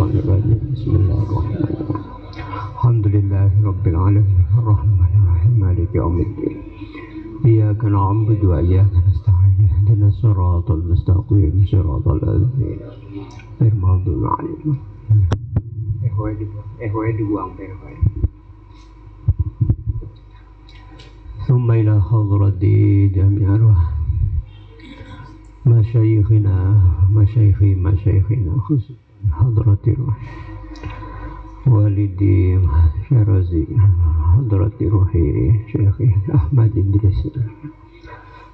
Minasyaitonirrajim. Bismillahirrahmanirrahim. Alhamdulillahirabbil alamin. Arrahmanirrahim. Maliki yaumiddin. Iyyaka na'budu wa iyyaka nasta'in. Ihdinas siratal mustaqim. Siratal ladzina ghairil maghdubi 'alaihim. dibuang. Thumma ila hadrati jami' arwah masyayikhina khusus hadrati ruh walidi syarazi hadrati ruhi Syekhi Ahmad Idris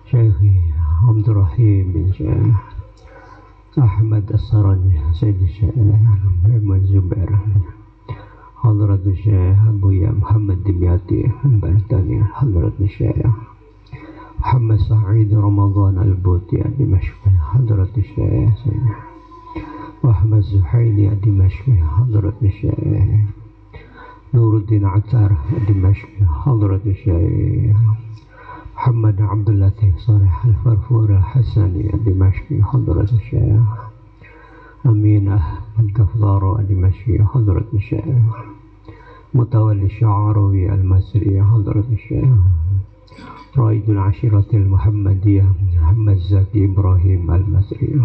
Syekhi Abdurrahim bin Syekh Ahmad As-Sarani Sayyid Syekh Muhammad Zubair Hadrat Syekh Abu Ya Muhammad Dimyati Baltani Hadrat Syekh Muhammad Sa'id Ramadan Al-Buti Dimashq Hadrat Syekh Muhammad Zuhaili Dimashq Hadrat Syekh Nuruddin Attar Dimashq Hadrat Syekh Muhammad Abdul Latif Saleh Al-Farfur Al-Hasani Dimashq Hadrat Syekh Aminah Al-Kafdaro Dimashq Hadrat Syekh Mutawalli Sya'arawi Al-Masri Hadrat Syekh Raidul Ashiratil Muhammadiyah Muhammad Zaki Ibrahim Al-Masri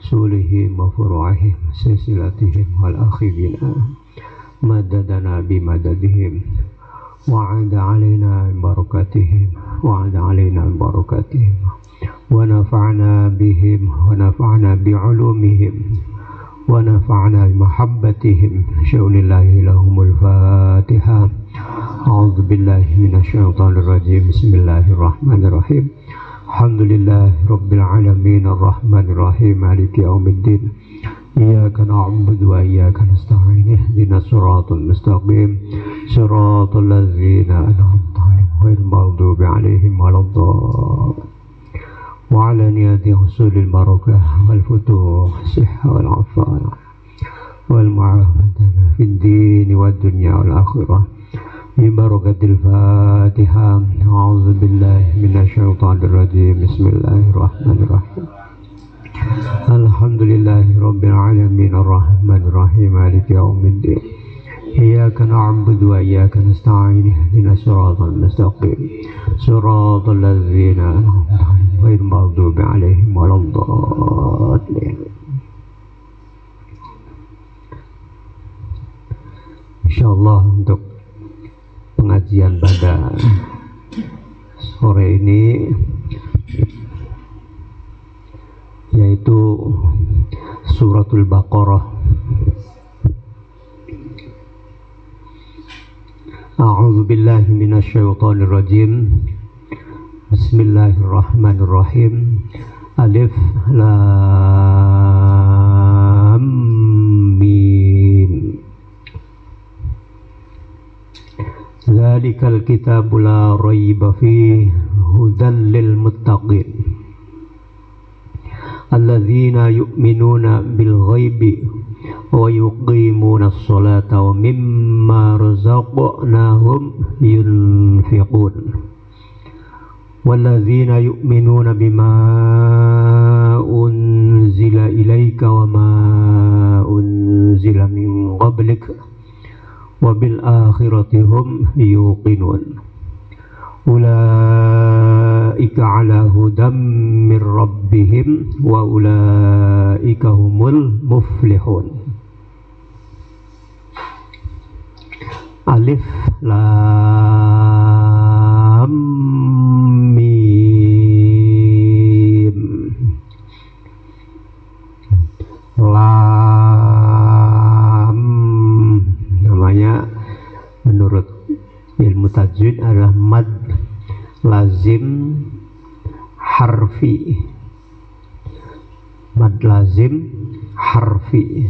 Sulihim wa furu'ahim Silsilatihim wal-akhibina Madadana bimadadihim Wa'ada alaina barakatihim Wa'ada alaina barakatihim Wa nafa'na bihim Wa nafa'na bi'ulumihim Wa nafa'na bimahabbatihim Syaulillahi lahumul Fatiha. A'udzu billahi minasyaitonir rajim. Bismillahirrahmanirrahim. Alhamdulillahi rabbil alamin arrahmanir rahim maliki yaumiddin. Iyyaka na'budu wa iyyaka nasta'in. Ihdinas siratal mustaqim. Siratal ladzina an'amta 'alaihim ghairil maghdubi 'alaihim waladdallin. Wa 'ala niyati husulil barakah wal futuh sihha wal 'afiyah wal mu'afatan fid din wad dunya wal akhirah. Barakatil Fatihah. A'udzu billahi minasyaitonir rajim. Bismillahirrahmanirrahim. Alhamdulillahi rabbil alamin arrahmanir rahim maliki yaumiddin. Iyyaka na'budu wa iyyaka nasta'in. Ihdinas siratal mustaqim. Siratal ladzina an'amta 'alaihim ghairil maghdubi 'alaihim waladdallin. Insyaallah untuk pengajian pada sore ini yaitu Suratul Baqarah. A'udzu billahi minasyaitonir rajim. Bismillahirrahmanirrahim. Alif Lam Mim. Dzalikal kitabu la raiba fihi hudan lil muttaqin alladzina yu'minuna bil ghaibi wa yuqimuna as-salata wa mimma razaqnahum yunfiqun walladzina yu'minuna bima unzila ilayka wa ma unzila min qablika wabil akhirati hum yuqinun ulaika ala hudam mir rabbihim wa ulaika humul muflihun. Alif Lam Mim. Namanya menurut ilmu tajwid adalah mad lazim harfi. Mad lazim harfi.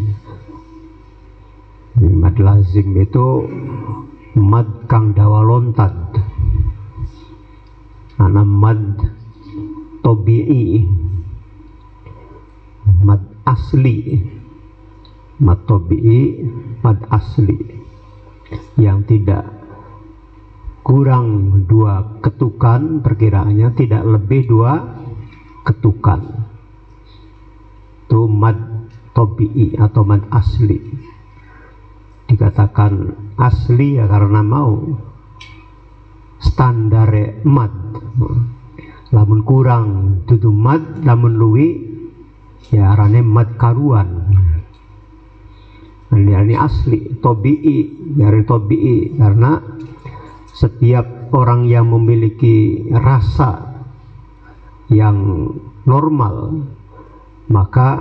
Mad lazim itu mad kang dawa lontad. Ana mad tabi'i, mad asli. Mad tabi'i, mad asli yang tidak kurang 2 ketukan, perkiraannya tidak lebih 2 ketukan. Itu mad tabi'i atau mad asli. Dikatakan asli ya karena mau standar mad, lamun kurang dudu mad, lamun luwi ya arane mad karuan. Ini asli. Tabi'i dari tabi'i karena setiap orang yang memiliki rasa yang normal, maka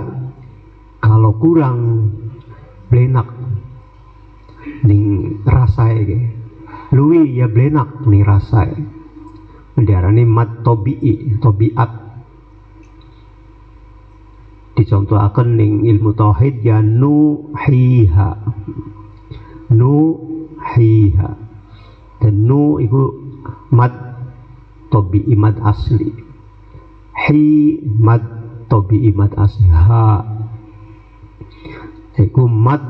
kalau kurang blenak ning rasa iki, luwi ya blenak ning rasa. Diarani mad tabi'i, tabiat. Dicontohaken ning ilmu tauhid ya nuhiha. Nuhiha. Dan nu iku mad tabi'i mad asli. Hi mad tabi'i mad asli. Ha iku mad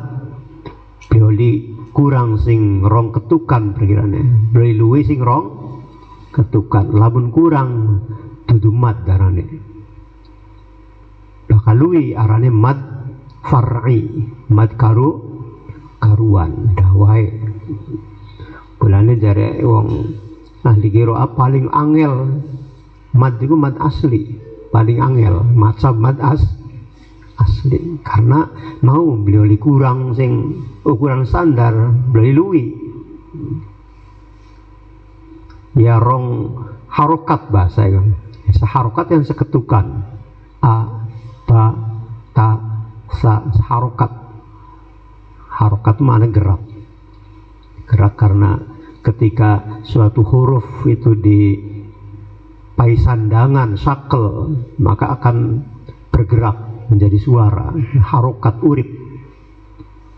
bioli kurang sing rong ketukan perkirane. Bioli luwi sing rong ketukan. Lamun kurang dudu mad darane. Bakal luwi arane mad far'i, mad karuan dawai. Bulane jare wong ahli qiraah paling angel mad iku mad asli, paling angel macam mad asli karena mau beliau kurang sing ukuran standar beliau luwi ya rong harokat bahasa itu harokat yang seketukan a ba ta sa harokat mana gerak karena ketika suatu huruf itu di paisandangan sakel maka akan bergerak menjadi suara, harokat urip.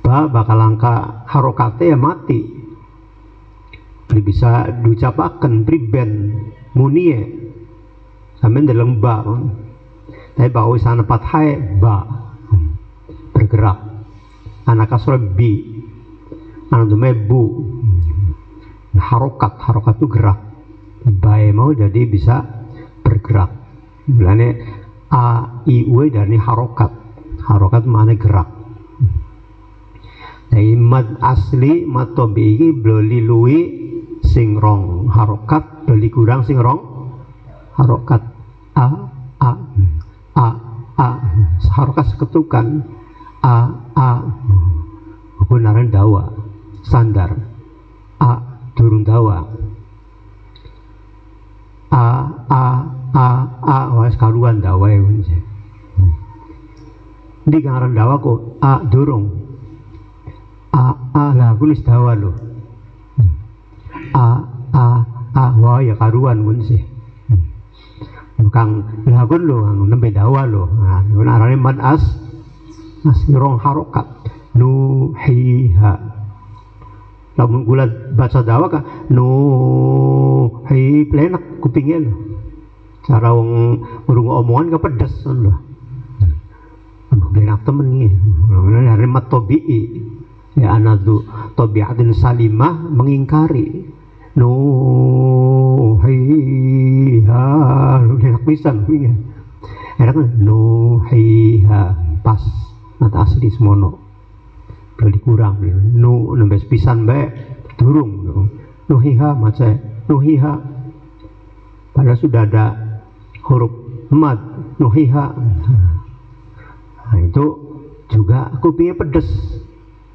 Bakal langka harokatnya ya mati. Bisa diucapakan priben munie sampai dalam ba. Tapi ba wis ana fathah ba bergerak. Anak kasrah bi. Anak dume bu. Harokat itu gerak. Bae mau jadi bisa bergerak. Mulane a i u dari harokat mana gerak. Jadi mad asli mad tabi'i bloli luwi sing rong harokat, bloli kurang sing rong harokat. A harokat seketukan a benaran dawa standar a durung dawa wis karuan dawa ya di ngaran dawa kok durung lah kulis dawa lo wah ya karuan pun sih bukan lagun lo nembe dawa lo nah arane mad rong harokat nuhiha. Lamun kula baca dawa ka nuhi plenak kupingnya lo cara wong urung omongan ka pedes lho plenak temen nih dari mat tabi'i ya anadu tabi'atin salimah mengingkari nuhiha plenak pisan kuwi enak nuhiha pas mata asli semono beli kurang nembes pisan bae durung nuhiha maca nuhiha padahal sudah ada huruf mad nuhiha. Nah, itu juga kupingnya pedes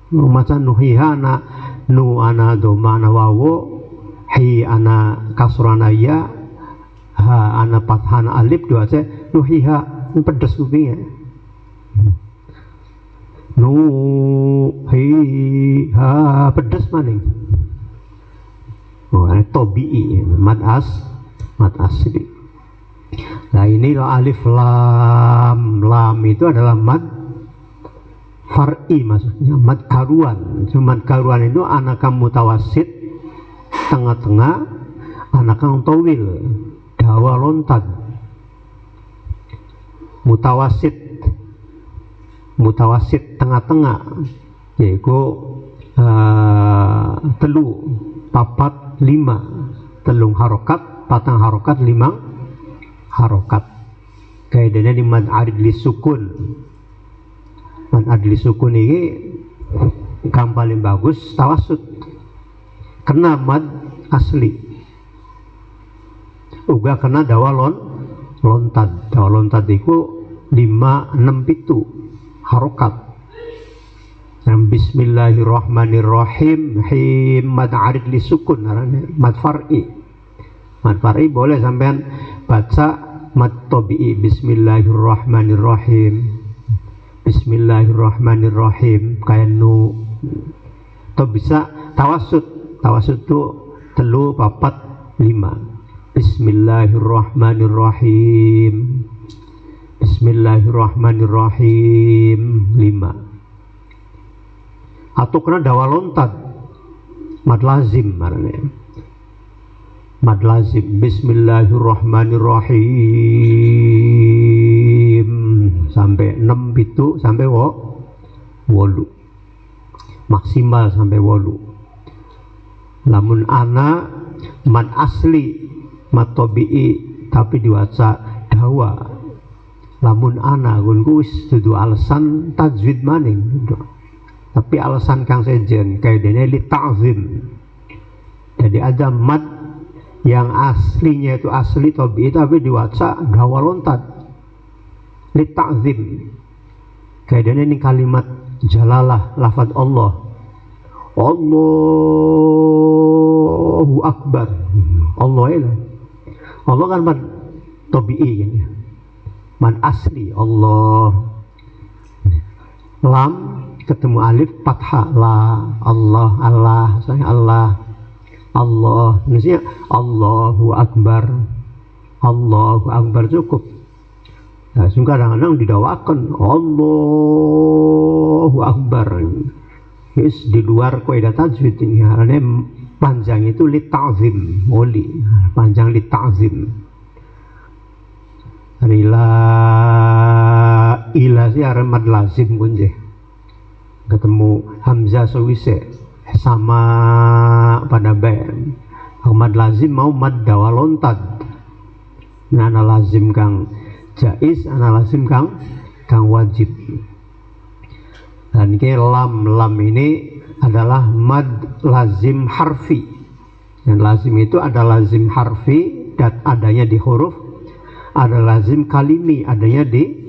maca nuhiha nu ana doma ana wawo hi ana kasrana ya ha ana fathana alif dua aja nuhiha pedes kupingnya nuhiha pedes maning. Oh, ini tabi'i mad asli. Nah ini alif lam itu adalah mad far'i maksudnya mad karuan. Mad karuan itu anakam mutawasid tengah-tengah, anakam tawil dawa lontad. Mutawasid tengah-tengah yaitu telu papat lima telung harokat patang harokat limang harokat kaidahnya di mad arid li sukun Mad adli sukun ini kang paling bagus tawasud, kena mad asli uga kena dawa lontad. Dawa lontad itu 5, 6, 7 harokat. Bismillahirrahmanirrahim, him mad arid li sukun, mad far'i. Mad far'i boleh sampean baca mad tabi'i, Bismillahirrahmanirrahim, Bismillahirrahmanirrahim, kayak nu. Atau bisa tawasud. Tawasud itu 3, 4, 5. Bismillahirrahmanirrahim, Bismillahirrahmanirrahim, 5. Atau kena dawa lontad, mad lazim marane. Mad lazim, Bismillahirrahmanirrahim sampai 6 itu sampai 8. Maksimal sampai 8. Lamun ana mad asli, mad tabi'i tapi diwaca dawa. Lamun ana gunku wis dudu alasan tajwid maning. Tapi alasan kang sejen kayak dene li ta'zim. Jadi ada mad yang aslinya itu asli tabi'i tapi diwaca dawa lontad, li ta'zim. Kayak dene ini kalimat jalalah, lafaz Allah, Allahu Akbar. Allah itu, Allah kan mad tabi'i kan, mad asli Allah. Lam ketemu alif fathah, la, Allah, Allah, saya Allah, Allah, maksudnya Allahu Akbar, Allahu Akbar cukup. Nah, kadang-kadang didawakan Allahu Akbar, yes, di luar kaidah tajwid ini, karena panjang itu li ta'zim, oli, panjang li ta'zim. Ila sih mad lazim kunci. Ketemu hamzah sewise sama pada bam. Mad lazim mau mad dawa lontad. Nah, ana lazim kang jaiz, ana lazim kang wajib. Dan ke lam ini adalah mad lazim harfi. Dan lazim itu ada lazim harfi dan adanya di huruf, ada lazim kalimi adanya di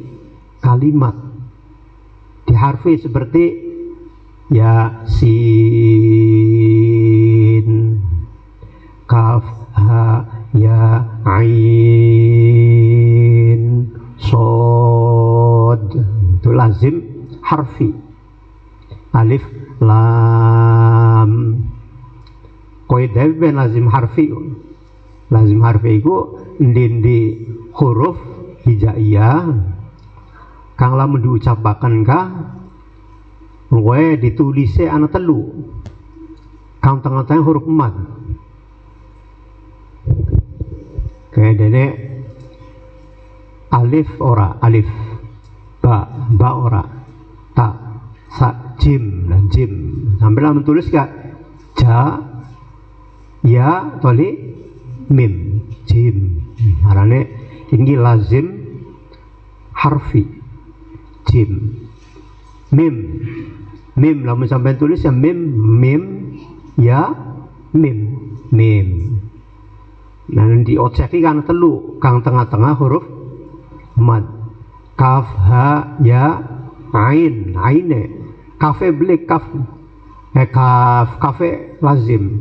kalimat. Di harfi seperti Yasin, Kaf, Ha, Ya, Ain, Sod, itu lazim harfi. Alif, Lam. Kaidah ben lazim harfi. Lazim harfi itu di huruf hijaiyah kang lamun diucapaken ka we ditulise ana telu kang tengah-tengah huruf mad. Kayak dene alif ora, alif, ba ora, ta, sa, jim dan jim. Sampai lamun tulis gak ja, ya, toli, mim, jim. Marane ini lazim harfi, jim, mim. Mim lamun sampai tulis ya mim, ya, mim. Nah, di oceki kan telu kang tengah-tengah huruf mad. Kaf, ha, ya, ain, aine. Kafe beli kaf, kafe lazim.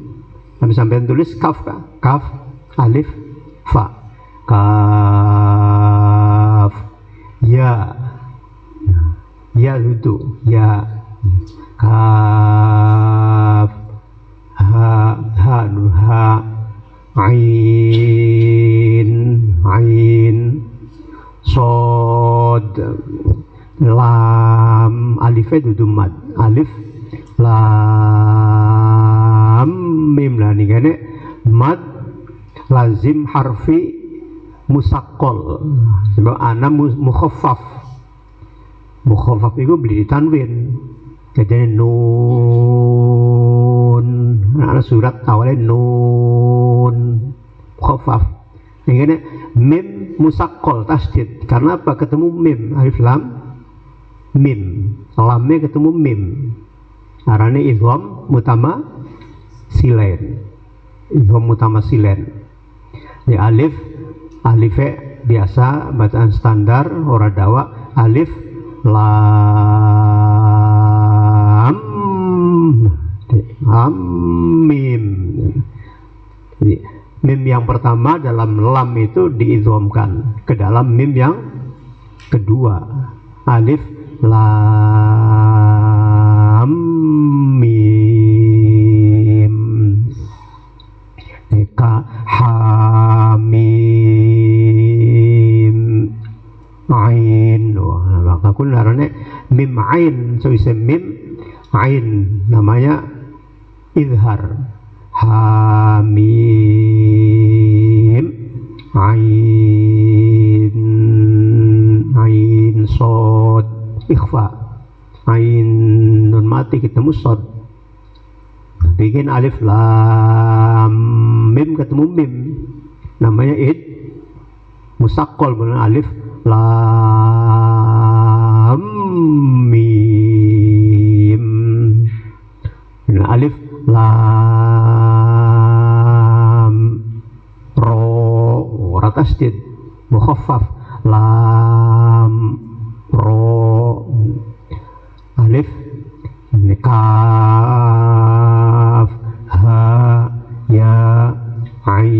Lamun sampai tulis kaf, alif, fa, kaf, ya, itu, ya, kaf, ha, ain, sod, lam, alif itu mad, alif, lam, mim lah nih kan, mad lazim harfi musaqqal. Sebab ana mukhaffaf itu beli tanwin. Jadi nun, ana surat awalnya nun mukhaffaf. Yang ini mim musaqqal tasdid. Karena apa? Ketemu mim alif lam mim, lamnya ketemu mim, arane idgham mutama silen, idgham mutama silen. Di alif, alife biasa bacaan standar ora dawa, alif lam mim. Jadi, mim yang pertama dalam lam itu diidghamkan ke dalam mim yang kedua, alif lam mim. Ka hamim ain. Wah, maka kun arane mim ain, so ise mim ain namanya izhar. Hamim ain sod ikhfa, ain nun mati ketemu sod, bikin alif lam mim ketemu mim, namanya musaqqal, benar alif lam mim. Nah, alif lam ro tasdid mukhaffaf, lam ro. Alif kaf ha ya ain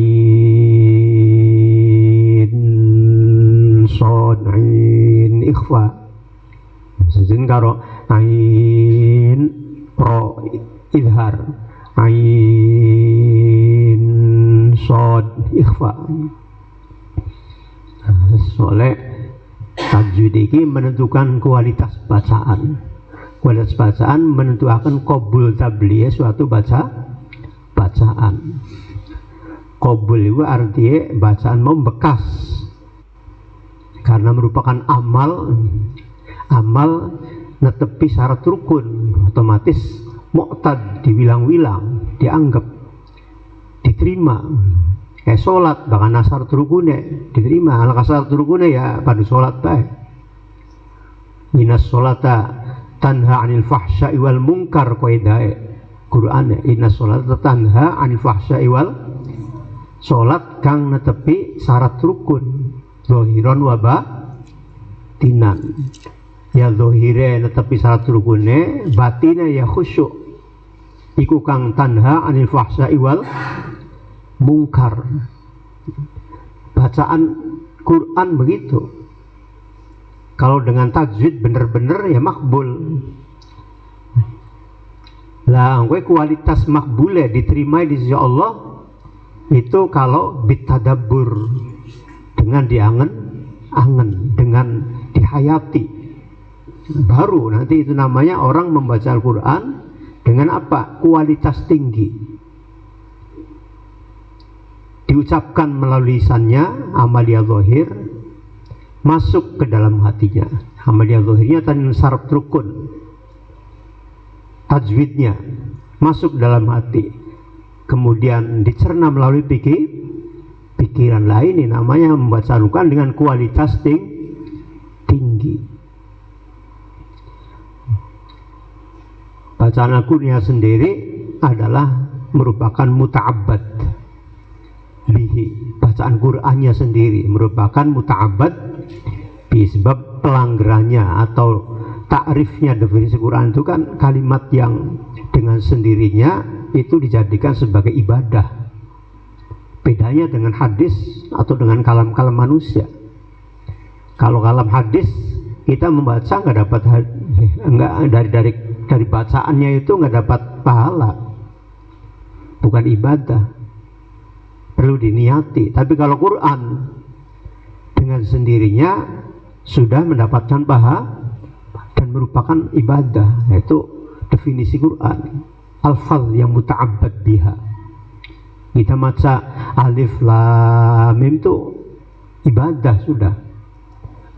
sod ain ikhfa, sejen karo ain ro izhar, ain sod ikhfa. Soalnya tajwid ini menentukan kualitas bacaan. Kualitas bacaan menentukan qabul tabliyah suatu bacaan. Qabul itu artinya bacaan membekas, karena merupakan amal netepi syarat rukun, otomatis mu'tad, dibilang-bilang, dianggap, diterima. Kayak sholat, bahkan syarat rukunnya diterima. Al syarat rukunnya ya pada sholat baik. Innas sholata tanha anil fahsya'i wal munkar, qaidah Qur'an. Innas sholata tanha anil fahsya'i wal, sholat kang netepi syarat rukun zahiran wa batinan. Ya zahire netepi syarat rukunnya, batinnya ya khusyuk. Iku kang tanha anil fahsya'i wal mungkar. Bacaan Quran begitu. Kalau dengan tajwid bener-bener ya makbul. Lah, kualitas makbulnya diterima di sisi Allah itu kalau bitadabbur, dengan diangen-angen, dengan dihayati. Baru nanti itu namanya orang membaca Al-Quran dengan apa? Kualitas tinggi. Diucapkan melalui lisannya, amalia zahir, masuk ke dalam hatinya. Amalia zahirnya tadi syarat rukun, tajwidnya masuk dalam hati, kemudian dicerna melalui pikiran lain. Ini namanya membaca Al-Quran dengan kualitas tinggi. Bacaan Al-Quran sendiri adalah merupakan muta'abbad bihi. Bacaan Qur'annya sendiri merupakan muta'abbad bihi, sebab pelanggarannya atau takrifnya, definisi Quran itu kan kalimat yang dengan sendirinya itu dijadikan sebagai ibadah. Bedanya dengan hadis atau dengan kalam-kalam manusia. Kalau kalam hadis kita membaca nggak dapat, nggak dari bacaannya itu nggak dapat pahala, bukan ibadah, perlu diniati. Tapi kalau Quran dengan sendirinya sudah mendapatkan pahala dan merupakan ibadah, yaitu definisi Quran, al-fadh yang muta'abbad biha. Kita baca alif lam mim itu ibadah sudah.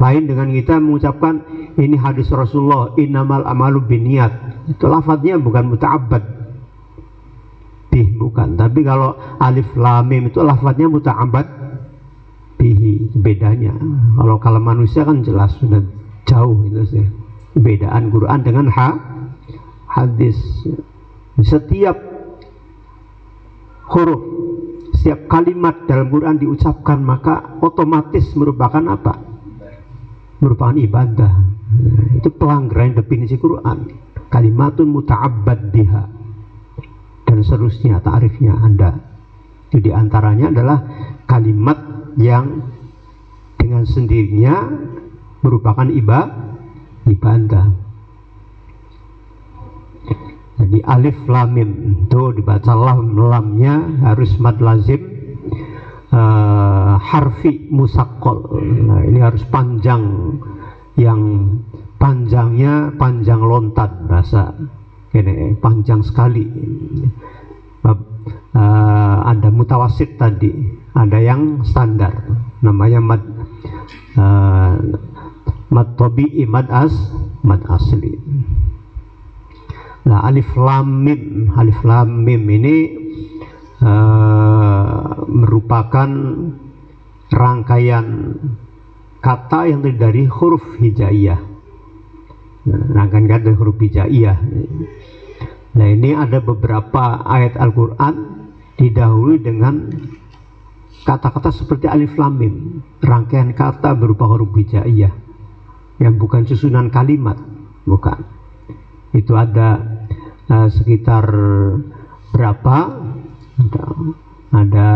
Lain dengan kita mengucapkan ini hadis Rasulullah, innamal amalu binniyat, itu lafadznya bukan muta'abbad bih, bukan. Tapi kalau alif lam mim itu lafadznya muta'abbad bihi. Bedanya kalau manusia kan jelas sudah jauh itu sih. Bedaan Quran dengan hadis. Setiap huruf, setiap kalimat dalam Quran diucapkan maka otomatis merupakan apa? Merupakan ibadah. Itu pelanggaran definisi Quran. Kalimatun muta'abbad biha dan seterusnya ta'rifnya ada. Itu diantaranya adalah kalimat yang dengan sendirinya merupakan ibadah. Jadi alif lam mim itu dibaca lamnya harus mad lazim harfi musaqqal. Nah, ini harus panjang, yang panjangnya panjang lontat bahasa ini, panjang sekali. Ada mutawasit tadi, ada yang standar namanya mad tabi'i, mad asli. Nah, alif lam mim ini merupakan rangkaian kata yang terdiri dari huruf hijaiyah. Rangkaian kata dari huruf hijaiyah. Nah, ini ada beberapa ayat Al-Quran didahului dengan kata-kata seperti alif lam mim, rangkaian kata berupa huruf hijaiyah yang bukan susunan kalimat, bukan. Itu ada sekitar berapa? Ada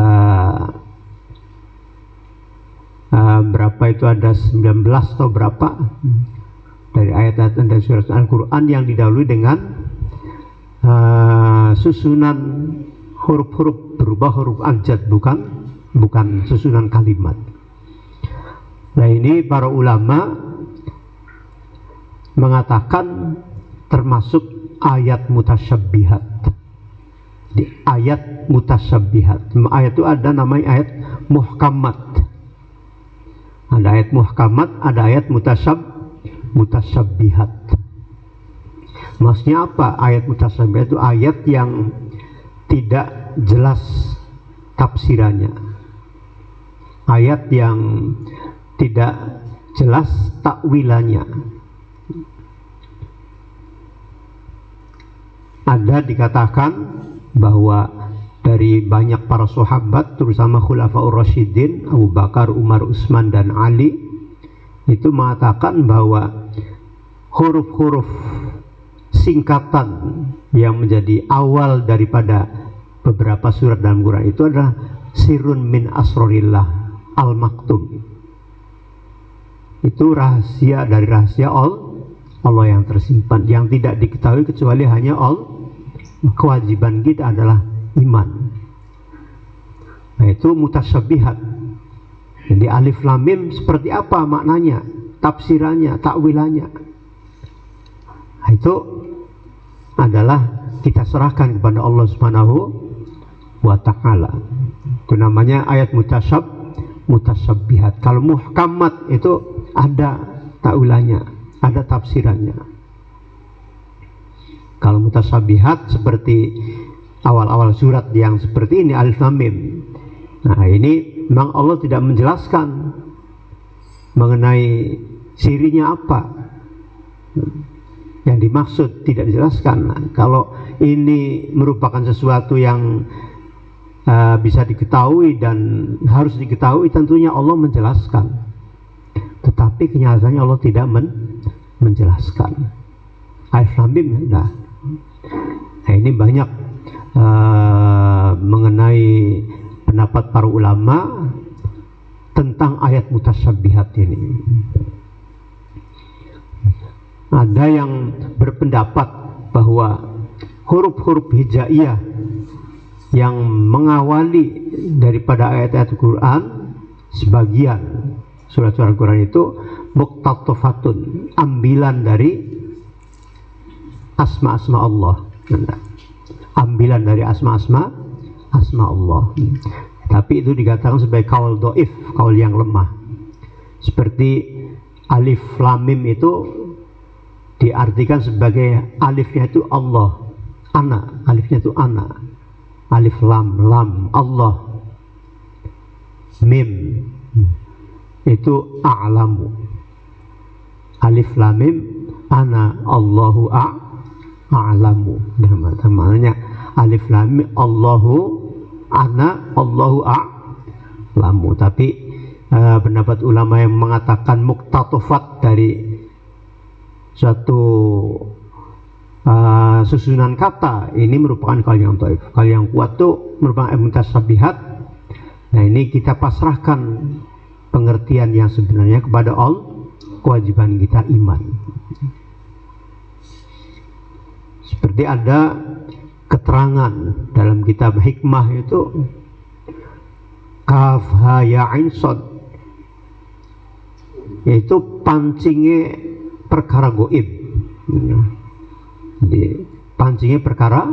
berapa itu, ada 19 atau berapa dari ayat-ayat dari surat Al-Quran yang didahului dengan susunan huruf-huruf berubah huruf abjad, bukan susunan kalimat. Nah, ini para ulama mengatakan termasuk ayat mutasyabbihat. Di ayat mutasyabbihat, ayat itu ada namanya ayat muhkamat. Ada ayat muhkamat, ada ayat mutasyabbihat. Maksudnya apa ayat mutasyabbihat? Itu ayat yang tidak jelas tafsirannya, ayat yang tidak jelas takwilannya. Ada dikatakan bahwa dari banyak para sahabat, terutama Khulafaur Rasyidin Abu Bakar, Umar, Utsman dan Ali, itu mengatakan bahwa huruf-huruf singkatan yang menjadi awal daripada beberapa surat dalam Quran itu adalah sirrun min asrorillah al-maktum. Itu rahasia dari rahasia Allah yang tersimpan, yang tidak diketahui kecuali hanya Allah. Kewajiban kita adalah iman. Nah, itu mutasyabihat. Jadi alif lam mim seperti apa maknanya, tafsirannya, takwilannya. Nah, itu adalah kita serahkan kepada Allah Subhanahu wa ta'ala. Itu namanya ayat mutasyabihat. Kalau muhkamat itu ada takwilannya, ada tafsirannya. Kalau mutasyabihat seperti awal-awal surat yang seperti ini alif lam mim. Nah, ini memang Allah tidak menjelaskan mengenai sirinya apa yang dimaksud, tidak dijelaskan. Nah, kalau ini merupakan sesuatu yang bisa diketahui dan harus diketahui, tentunya Allah menjelaskan. Tetapi kenyataannya Allah tidak menjelaskan. Alif lam mim. Nah, ini banyak mengenai pendapat para ulama tentang ayat mutasyabihat ini. Ada yang berpendapat bahwa huruf-huruf hijaiyah yang mengawali daripada ayat-ayat Al-Quran, sebagian surat-surat Al-Quran itu muqtatafatun, ambilan dari asma-asma Allah, ambilan dari asma-asma Allah. Tapi itu dikatakan sebagai kaul doif, kaul yang lemah. Seperti alif lam mim itu diartikan sebagai alifnya itu Allah, ana, alifnya itu ana, alif lam Allah, mim itu a'lamu, alif lam mim ana Allahu a'lamu. Namanya alif lam mim, Allahu ana Allahu a'lamu. Tapi pendapat ulama yang mengatakan muktatofat dari suatu susunan kata ini merupakan kaul yang dhaif. Kaul yang kuat itu merupakan mutasyabihat. Nah, ini kita pasrahkan pengertian yang sebenarnya kepada Allah. Kewajiban kita iman. Seperti ada keterangan dalam kitab hikmah itu kaf ha ya ain shad, yaitu pancingnya perkara goib. Jadi pancingnya perkara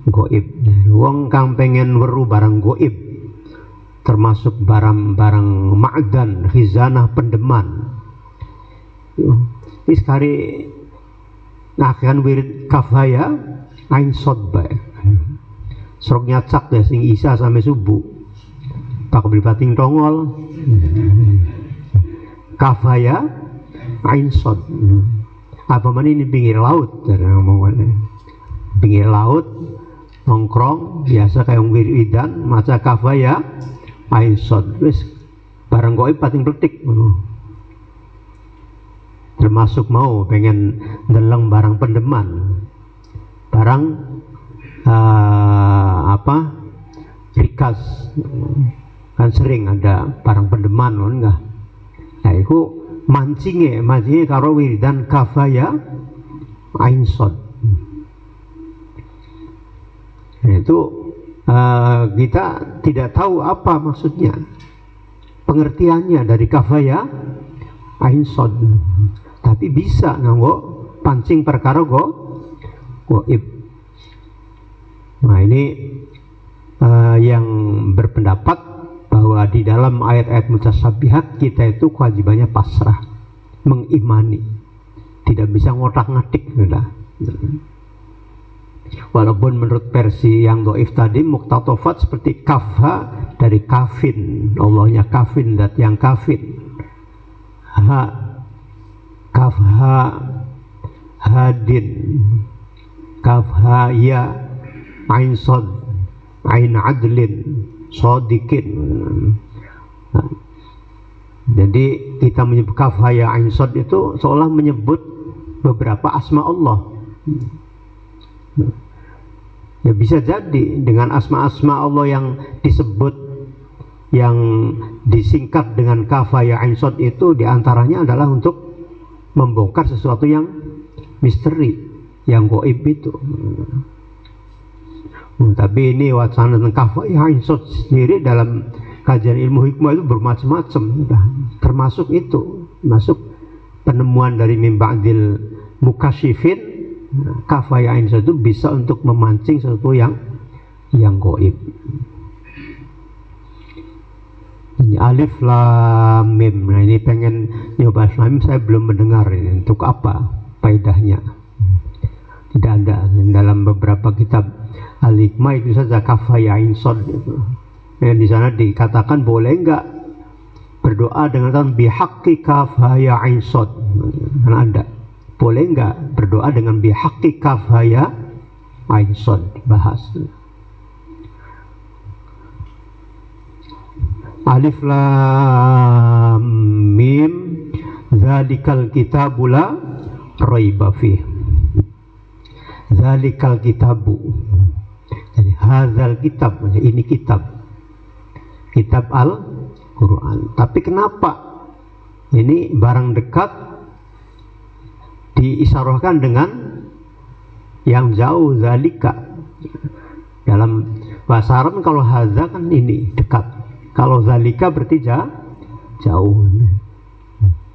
goib. Wong kang pengen weru barang goib, termasuk barang-barang ma'dan, khizanah, pendeman. Ini sekali akan wirid kafaya ain shad bae. Serok nyacak deh sing isa sampai subuh. Tak beli bating tongol. Kafaya ain shad. Apa mana ini pinggir laut, pinggir laut nongkrong biasa kayak wiridan maca kafaya ain shad. Wis barang goib pating pletik. Termasuk mau pengen ndeleng barang pendeman, barang rikas, kan sering ada barang pendeman loh enggak. Nah itu mancingnya karo wiridan kafaya ain shad. Nah, itu kita tidak tahu apa maksudnya, pengertiannya dari kafaya ain shad. Tapi bisa nganggo pancing perkara goib. Nah ini yang berpendapat bahwa di dalam ayat-ayat mutasyabihat kita itu kewajibannya pasrah, mengimani, tidak bisa ngotak-ngatik. Walaupun menurut versi yang doif tadi muktatofat seperti kafha dari kafin, Allahnya kafin, dat yang kafin. Kafha hadin, kafha ya ain shad ain adlin shadikin. Jadi kita menyebut kafha ya ain shad itu seolah menyebut beberapa asma Allah. Ya bisa jadi dengan asma-asma Allah yang disebut, yang disingkat dengan kafha ya ain shad itu diantaranya adalah untuk membongkar sesuatu yang misteri, yang goib itu. Tapi ini wacana tentang kafha ya ain shad sendiri dalam kajian ilmu hikmah itu bermacam-macam. Termasuk itu, masuk penemuan dari mimba'dil mukasyifin, kafha ya ain shad itu bisa untuk memancing sesuatu yang goib. Ini alif lam mim. Nah ini pengen nyoba alif lam mim, saya belum mendengar ini untuk apa faedahnya. Tidak ada dalam beberapa kitab al-hikmah itu saja kafha ya ain shad gitu. Nah, di sana dikatakan boleh enggak berdoa dengan kata bihaqqi kafha ya ain shad. Kan ada. Boleh enggak berdoa dengan bihaqqi kafha ya ain shad, bahas. Alif lam mim zalikal kitabu la raiba fih. Zalikal kitabu. Jadi hadzal kitab, ini kitab Al-Quran. Tapi kenapa ini barang dekat diisyarahkan dengan yang jauh, zalika? Dalam bahasa Arab kalau hadza kan ini dekat, kalau zalika berarti jauh.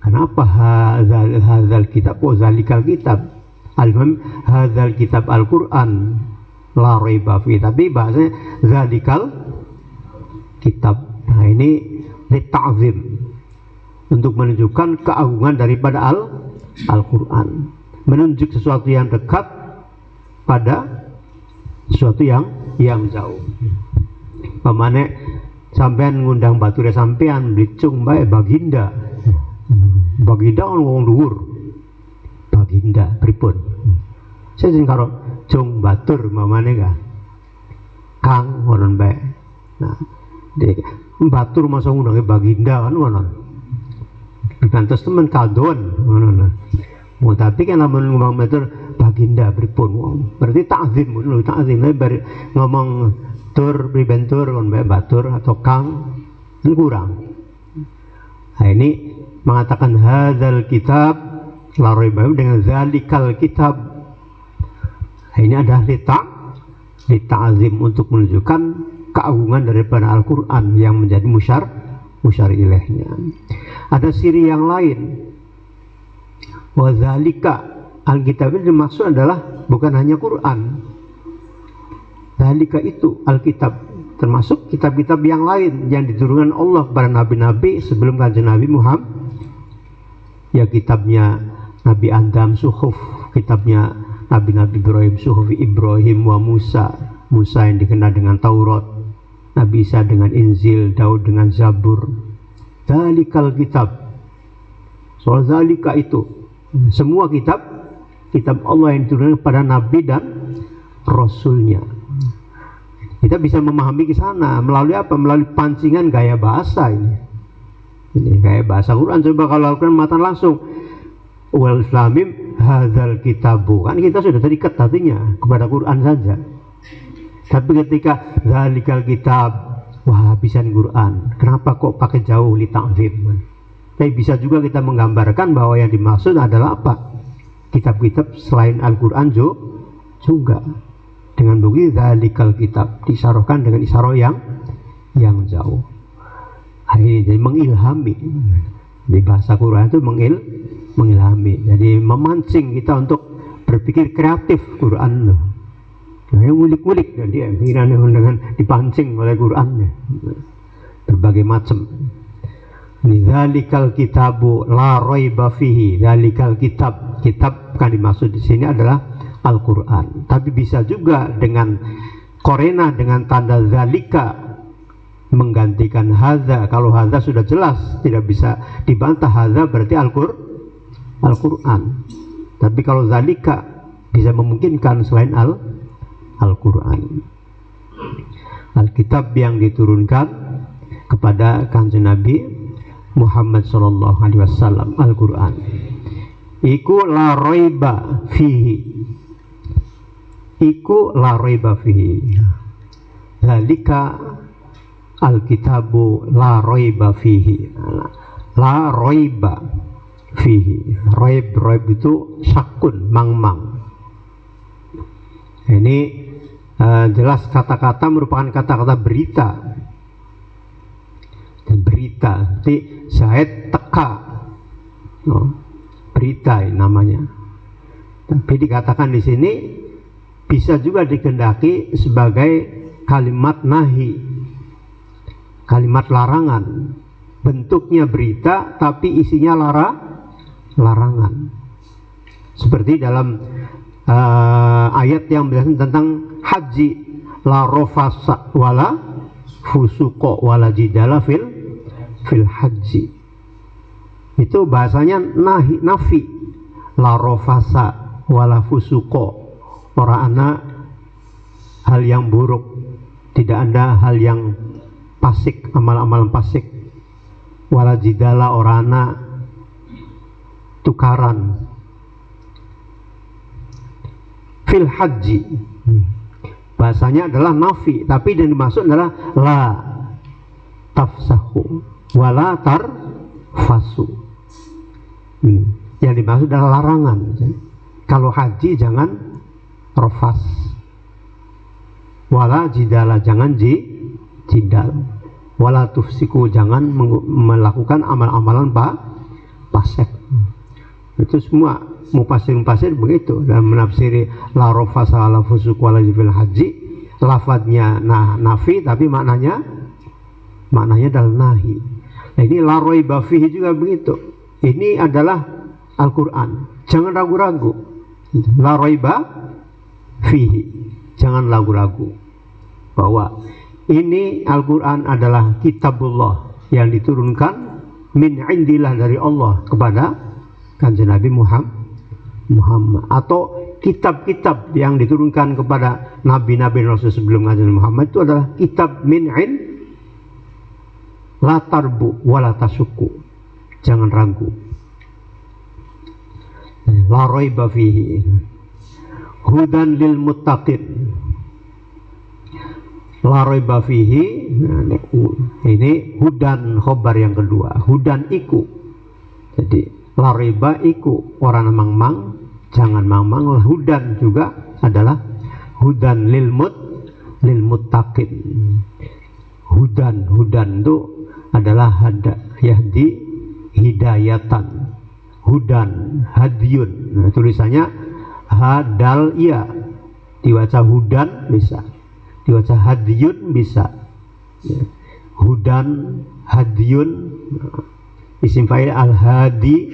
Kenapa hadzal kitab, zalikal kitab? Hadzal kitab Al-Quran la raiba fi, tapi bahasanya zalikal kitab. Nah ini lita'zim, untuk menunjukkan keagungan daripada Al-Quran, menunjuk sesuatu yang dekat pada sesuatu yang jauh. Pamane sampean ngundang bature sampean Blicung bae Baginda kan wong dhuwur. baginda pripun. Saya sing karo jong batur mamane ka. Kang ngono bae. Nah, batur masa ngundange baginda kan ngono. Kantos temen kadon ngono. Mau tapi kan lamun ngomong batur baginda pripun. Berarti takzim ngono, takzim ngomong tur pribentur kon bae batur atau kang kan kurang. Nah, ini mengatakan hadzal kitab la raiba dengan zalikal kitab. Nah, ini adalah lita'zim untuk menunjukkan keagungan daripada Al-Quran yang menjadi musyar ilaihnya. Ada siri yang lain. Wa zalika Alkitab ini dimaksud adalah bukan hanya Quran. Zalika itu Alkitab, termasuk kitab-kitab yang lain yang diturunkan Allah kepada nabi-nabi sebelum kanjeng Nabi Muhammad. Ya kitabnya Nabi Adam Suhuf, kitabnya Nabi-Nabi Ibrahim Suhuf Ibrahim wa Musa yang dikenal dengan Taurat, Nabi Isa dengan Injil, Daud dengan Zabur. Zalikal kitab. Soal zalika itu semua kitab Allah yang diturunkan kepada Nabi dan Rasulnya. Kita bisa memahami ke sana melalui apa? Melalui pancingan gaya bahasa ini. Ini gaya bahasa Quran. Coba kalau Al-Quran matan langsung wal islamim hadzal kitabu, kan kita sudah terikat hatinya kepada Quran saja. Tapi ketika zalikal kitab, wah bisa Quran, kenapa kok pakai jauh li ta'zim? Tapi bisa juga kita menggambarkan bahwa yang dimaksud adalah apa? Kitab-kitab selain Al-Quran juga. Dengan begitu zalikal kitab disyarahkan dengan isyarah yang jauh. Jadi mengilhami. Di bahasa Quran itu mengilhami. Jadi memancing kita untuk berpikir kreatif Quran. Ngulik-ngulik dan dia dengan dipancing oleh Qurannya. Berbagai macam. Dzalikal kitabu la raiba fihi. Dzalikal kitab kan dimaksud di sini adalah Al-Quran. Tapi bisa juga dengan korena dengan tanda zalika menggantikan hadza. Kalau hadza sudah jelas tidak bisa dibantah, hadza berarti Al-Quran. Tapi kalau zalika bisa memungkinkan selain Al-Quran. Alkitab yang diturunkan kepada kanjeng Nabi Muhammad sallallahu alaihi wasallam, Al-Quran. Iku la raiba fihi. Iku la raiba fihi. Zalika Alkitabu la raiba fihi. La raiba fihi. Raib itu syakun, mang. Ini jelas kata-kata merupakan kata-kata berita. Dan berita, nanti syahid teka, berita namanya. Tapi dikatakan di sini bisa juga dikehendaki sebagai kalimat nahi, kalimat larangan. Bentuknya berita tapi isinya larangan. Seperti dalam ayat yang menjelaskan tentang haji, la rofasa wala fusuko wala jidala fil haji. Itu bahasanya nafi, la rofasa wala fusuko, ora ana hal yang buruk, tidak ada hal yang pasik, amal-amalan pasik, wala jidala, ora ana tukaran fil haji. Bahasanya adalah nafi, tapi yang dimaksud adalah la tafsahu wala tarfasu. Yang dimaksud adalah larangan. Kalau haji jangan rofas, wala jidala jangan jidal, wala tufsiku jangan melakukan amal-amalan pasek. Itu semua mufassir begitu dalam menafsiri la rofasa wala fusuk wala jidal haji. Lafadznya nafi tapi maknanya adalah nahi. Nah, ini la raiba fihi juga begitu. Ini adalah Al-Quran. Jangan ragu-ragu. La raiba fihi. Jangan ragu-ragu bahwa ini Al-Quran adalah kitabullah yang diturunkan min indillah dari Allah kepada kanjeng Nabi Muhammad, atau kitab-kitab yang diturunkan kepada nabi-nabi Rasul sebelum Nabi Muhammad itu adalah kitab min'in la tarbu wa la tasukku, jangan ragu. La raiba fihi hudan lil muttaqin. La raiba fihi, ini hudan khobar yang kedua, hudan iku. Jadi la raiba iku orang mang-mang, jangan mang-mang. Hudan juga adalah hudan lil muttaqin. Hudan itu adalah yahdi hidayatan. Hudan, hadyun. Nah, tulisannya hadal iya. Dibaca hudan bisa. Dibaca hadyun bisa. Hudan, hadyun. Isim fa'il al-hadi.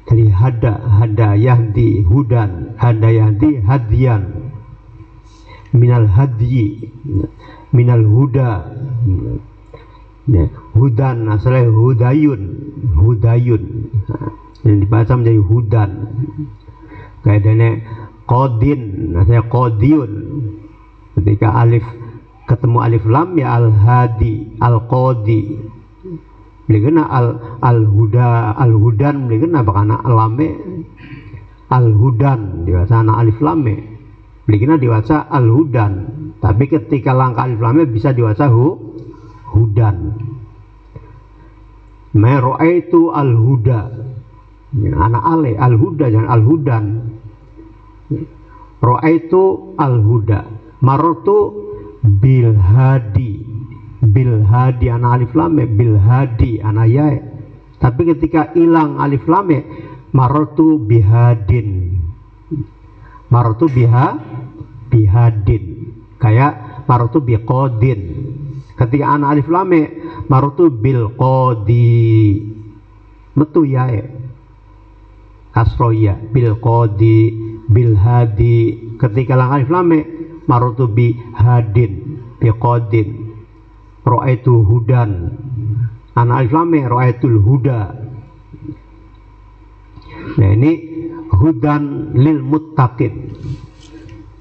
Jadi hada yahdi hudan, hada yahdi hadyan. Minal hadyi, minal huda. Hudan asalnya hudayun, yang dibaca menjadi hudan. Kayak qadin asalnya qadiyun. Ketika alif ketemu alif lam ya al-hadi, al-qadi. Beliau al-hudan beliau bakana lame al-hudan dibaca anak alif lame. Beliau dibaca al-hudan. Tapi ketika langkah alif lame bisa dibaca hudan. Ma ra'aitu al-huda. Anak ale al-huda jangan al-hudan. Ra'aitu al-huda. Marartu bil hadi. Bil hadi anak alif lam, bil hadi anak ya. Tapi ketika hilang alif lam, marartu bihadin. Marartu bihadin. Kayak marartu biqadin. Ketika anak alif lam, marartu bil qadi. Metu ya. Kasro ya, bil qadi, bil hadi. Ketika lang alif lam, marartu bihadin, biqadin. Ra'aitu hudan. Anak alif lam ra'aitul huda. Nah ini hudan lil muttaqin.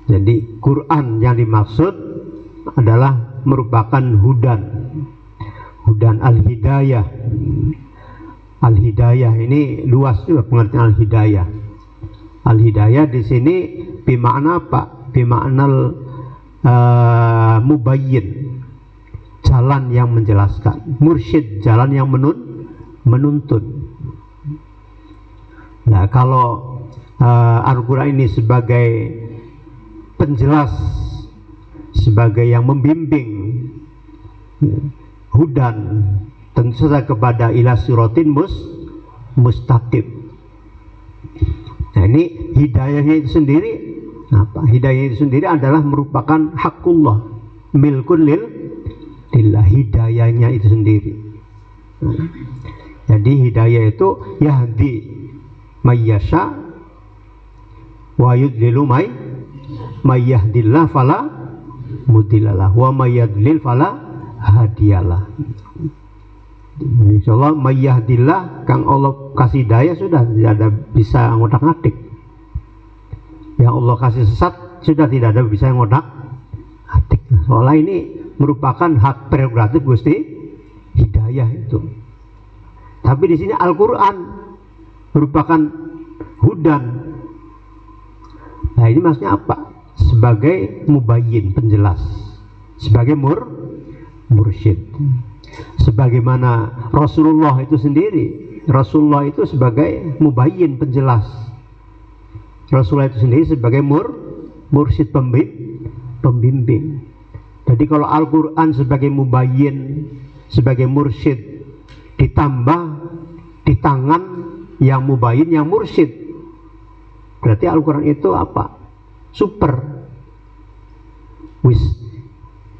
Jadi Quran yang dimaksud adalah merupakan hudan. Hudan al-hidayah. Al-hidayah ini luas juga pengertian al-hidayah. Al-hidayah di sini bimakna apa? Bimakna mubayyin. Jalan yang menjelaskan, mursyid jalan yang menuntun. Nah kalau Al-Quran ini sebagai penjelas, sebagai yang membimbing, hudan tentu saja kepada ila siratin mustaqim. Nah ini hidayahnya itu sendiri apa? Hidayah itu sendiri adalah merupakan hakullah, milkun lillah, hidayahnya itu sendiri. Jadi hidayah itu yahdi mayyasha wa yudlilu may yahdillah fala mudillalah wa may yadlil fala hadiyalah. Insyaallah may yahdillah kang Allah kasih hidayah sudah tidak ada bisa ngotak-ngatik. Yang Allah kasih sesat sudah tidak ada bisa ngotak-ngatik. Soalnya ini merupakan hak prerogatif Gusti hidayah itu. Tapi di sini Al-Quran merupakan hudan. Nah ini maksudnya apa? Sebagai mubayyin, penjelas. Sebagai mursyid. Sebagaimana Rasulullah itu sendiri. Rasulullah itu sebagai mubayyin, penjelas. Rasulullah itu sendiri sebagai mursyid, pembimbing. Jadi kalau Al-Quran sebagai mubayyin, sebagai mursyid, ditambah di tangan yang mubayyin, yang mursyid, berarti Al-Quran itu apa? Super. Wis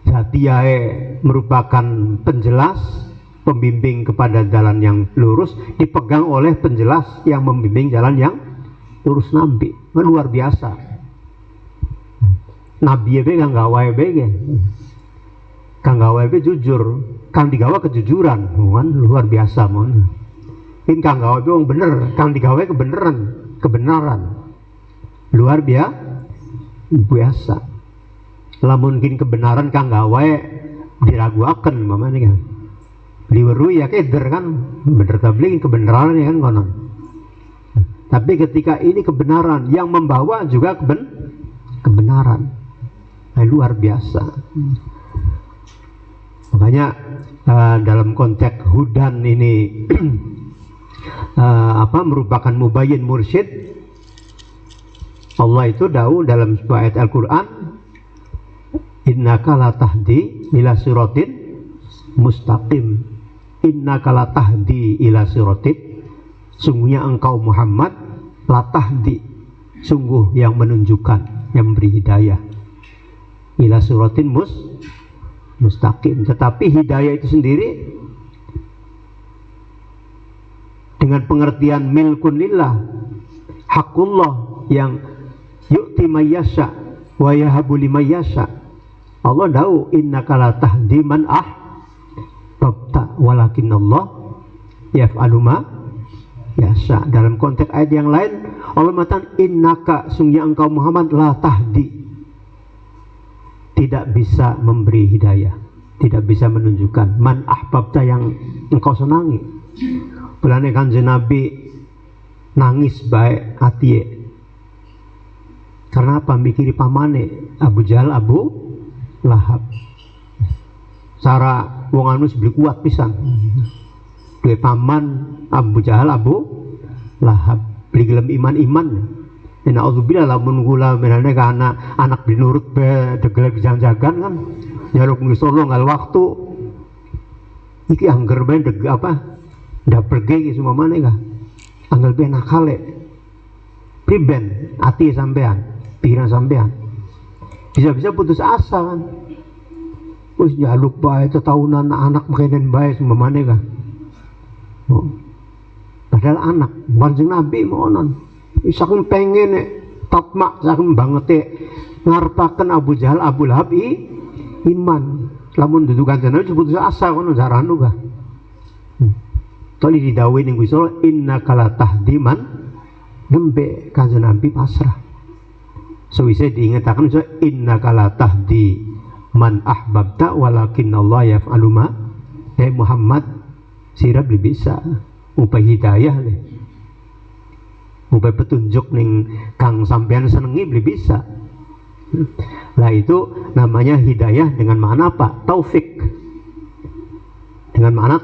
jatiyae merupakan penjelas, pembimbing kepada jalan yang lurus, dipegang oleh penjelas yang membimbing jalan yang lurus Nabi. Luar biasa. Nabi ebe kang gawe ebe, kang gawe ebe jujur, kang digawa kejujuran, kan luar biasa mon. Ini kang gawe ebe bener, kang digawe kebeneran. kebenaran. Luar biasa. Lamun mungkin kebenaran kang gawe diraguaken mamane kan. Liweru ya keder kan, bener tabligh kebenaran ya kan konon. Tapi ketika ini kebenaran yang membawa juga kebenaran. Luar biasa. Makanya dalam konteks hudan ini merupakan mubayyin mursyid. Allah itu dawuh dalam sebuah ayat Al-Qur'an, innaka la tahdi ila siratin mustaqim. Innaka la tahdi ila siratin, sungguhnya engkau Muhammad la tahdi, sungguh yang menunjukkan, yang memberi hidayah, ila siratin mustaqim. Tetapi hidayah itu sendiri dengan pengertian milkun lillah, hakullah yang yu'ti mayyasha wa yahabu limayyasha. Allah da'u innaka la tahdi man ahbabta walakin Allah yaf'alu ma yasha. Dalam konteks ayat yang lain Allah mengatakan innaka, sungguhnya engkau Muhammad la tahdi, tidak bisa memberi hidayah, tidak bisa menunjukkan, man ahbabta yang engkau senangi. Belane Kanjeng Nabi nangis baik hati. Karena apa? Mikiri pamane Abu Jahal Abu Lahab. Cara wong anu beli kuat pisan. Duwe paman Abu Jahal Abu Lahab, beli gelem iman-iman. Ina auzubillah lamun kula menane kana anak binurut be degel janjagan kan. Nyaluk ngisolo ngal waktu. Iki angger bae deg double G iki semua maneh kah. Anggal be nakale. Priben ati sampean, pikiran sampean. Bisa-bisa putus asa kan. Wis njaluk bae tetahunan anak makenen bae semua maneh kah. Oh. Padahal anak Kanjeng Nabi monon. Saking pengen tatmak, saking banget ngarepaken Abu Jahal Abu Lahab iman. Lamun dudukan Nabi putus asa kono jaranu kah. Tadi didawuhi ning Gusti Allah, innaka la tahdi man, nembe Kanjeng Nabi pasrah. Sewise diingataken innaka la tahdi man ahbabta walakin Allah yaf'alu ma. Muhammad sira bisa upaya hidayah le. Upaya petunjuk ning kang sampean senengi bisa. Lah itu namanya hidayah dengan makna apa? Taufik. Dengan makna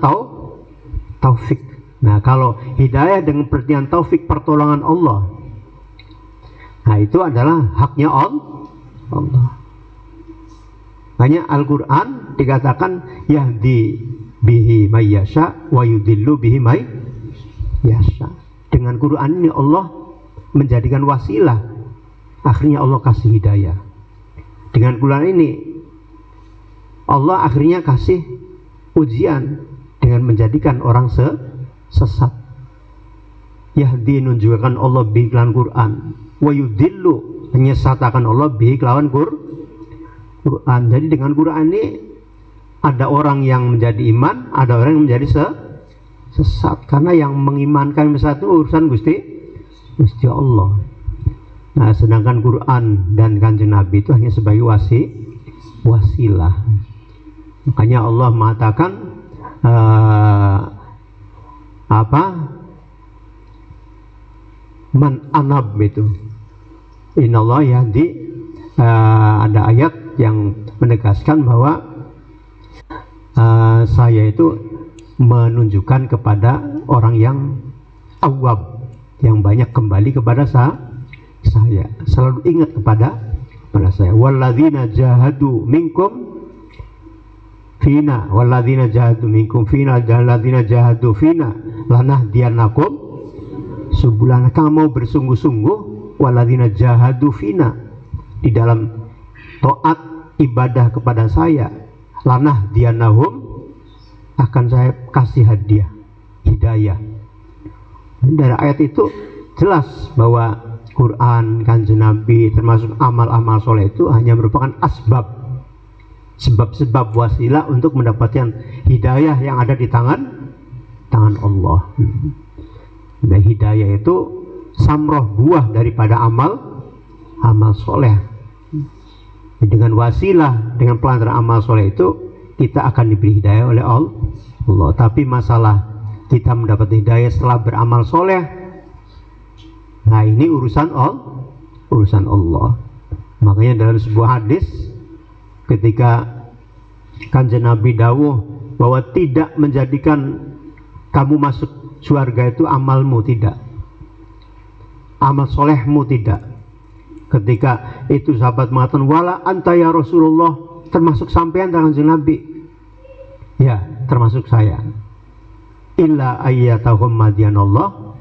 taufik. Nah, kalau hidayah dengan pengertian taufik, pertolongan Allah, nah itu adalah haknya Allah. Hanya Al-Quran dikatakan yahdi bihi mayyasha wa yudillu bihi mayyasha. Dengan Quran ini Allah menjadikan wasilah, akhirnya Allah kasih hidayah. Dengan Quran ini Allah akhirnya kasih ujian dengan menjadikan orang sesat. Yahdi nunjukkan Allah bi iklan Quran, wa yudillu menyesatkan Allah bi iklan Quran. Jadi dengan Quran ini ada orang yang menjadi iman, ada orang yang menjadi sesat. Karena yang mengimankan satu urusan Gusti Allah. Nah, sedangkan Quran dan Kanjeng Nabi itu hanya sebagai wasilah. Makanya Allah mengatakan man anab itu. Innallaha yahdi, ada ayat yang menegaskan bahwa saya itu menunjukkan kepada orang yang awwab, yang banyak kembali kepada saya, selalu ingat kepada saya. Walladzina jahadu minkum fina, walladzina jahadu minkum fina, walladzina jahadu fina lanahdiyanakum subulana. Kamu bersungguh-sungguh, walladzina jahadu fina, di dalam taat ibadah kepada saya, lanahdiyanahum, akan saya kasih hadiah hidayah. Dari ayat itu jelas bahwa Quran, Kanjeng Nabi, termasuk amal-amal soleh itu hanya merupakan sebab-sebab wasilah untuk mendapatkan hidayah yang ada di tangan Allah. Nah, hidayah itu samroh buah daripada amal soleh. Dengan wasilah, dengan pelantaran amal soleh itu kita akan diberi hidayah oleh Allah. Tapi masalah kita mendapat hidayah setelah beramal soleh, nah ini urusan Allah. Makanya dalam sebuah hadis ketika Kanjeng Nabi dawuh bahwa tidak menjadikan kamu masuk surga itu amalmu, tidak, amal solehmu tidak. Ketika itu sahabat mengatakan, wala anta ya Rasulullah, termasuk sampean Kanjeng Nabi? Ya, termasuk saya. Illa ayyatahum madianallah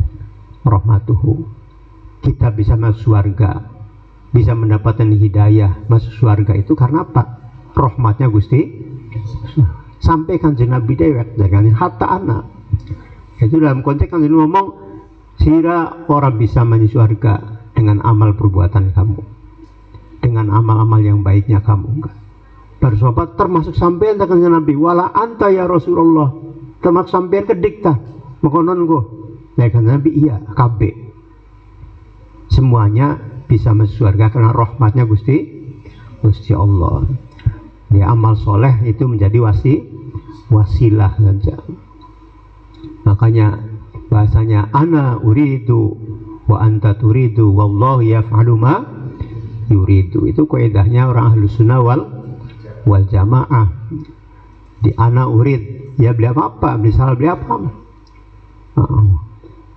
rahmatuhu. Kita bisa masuk surga, bisa mendapatkan hidayah masuk surga itu karena apa? Rahmatnya Gusti. Sampai Kanjeng Nabi dewek, jangan hatta anak. Itu dalam konteks Kanjeng ngomong, sira orang bisa masuk surga dengan amal perbuatan kamu, dengan amal-amal yang baiknya kamu. Bersahabat termasuk sampean Kanjeng Nabi, wala anta ya Rasulullah, termasuk sampean kedikta mekonon go. Ya Kanjeng Nabi, iya KB. Semuanya bisa masuk surga karena rahmatnya Gusti Allah. Dia amal soleh itu menjadi wasilah saja. Makanya bahasanya ana uridu wa anta turidu wallahu yaf'alu ma yuridu. Itu kaidahnya orang Ahlus Sunnah wal Jamaah. Di ana urid, ya beli apa-apa, beli salah beli apa.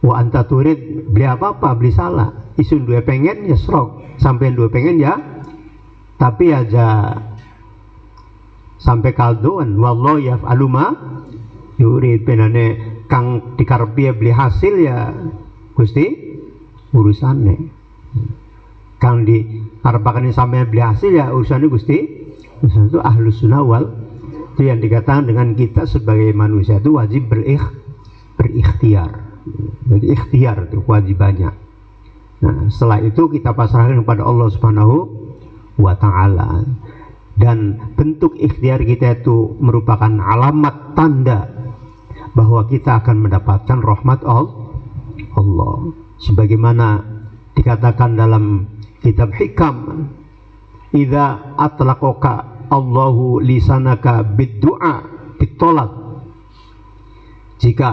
Wa anta turid, beli apa-apa, beli salah. Isun dua pengen ya serok, sampai dua pengen ya. Tapi aja sampai kaldoan wallahu yaf'alu ma yurid. Penane kang dikarepi beli hasil ya Gusti urusannya. Kang di harapakan sampai beli hasil ya urusannya Gusti. Urusan itu Ahlus Sunnah wal. Itu yang dikatakan dengan kita sebagai manusia itu wajib berikhtiar. Jadi ikhtiar itu kewajibannya. Nah, setelah itu kita pasrahkan kepada Allah Subhanahu wa taala. Dan bentuk ikhtiar kita itu merupakan alamat tanda bahwa kita akan mendapatkan rahmat Allah. Sebagaimana dikatakan dalam kitab Hikam, idza atlaqaka Allahu lisanaka bid-du'a bit-talab. Jika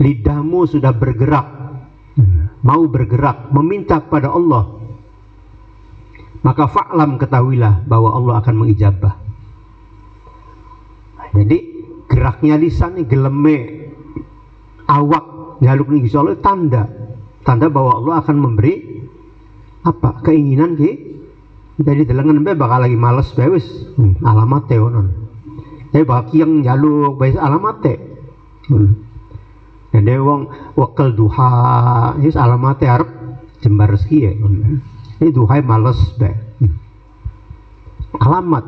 lidahmu sudah bergerak, mau bergerak meminta kepada Allah, maka fa'lam, ketahuilah bahwa Allah akan mengijabah. Jadi geraknya lisan ini geleme awak jaluk nih Allah tanda bahwa Allah akan memberi apa keinginan jadi delengan bakal lagi males wis alamat teonon. Tapi bagi yang jaluk bae alamat teh. Dan wong wakal duha wis alamat teh arep jembar rezeki ya. Ini duha males bae. Alamat.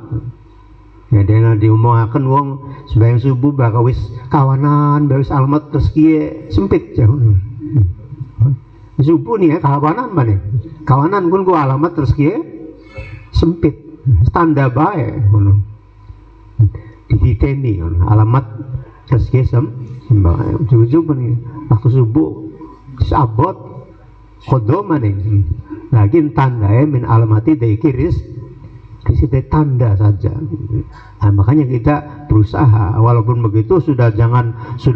Ya dena diomongaken wong sembahyang subuh bakal wis kawanan bae wis alamat rezeki sempit ya. Subuh nih ya kawanan mana? Kawanan pun gua alamat rezeki sempit. Tanda bae ngono. Dititeni alamat rezeki sembah. Ujug-ujug nih waktu subuh sabot kodoma nih. Lagi tanda min alamati daikiris disitu tanda saja. Nah, makanya kita berusaha walaupun begitu sudah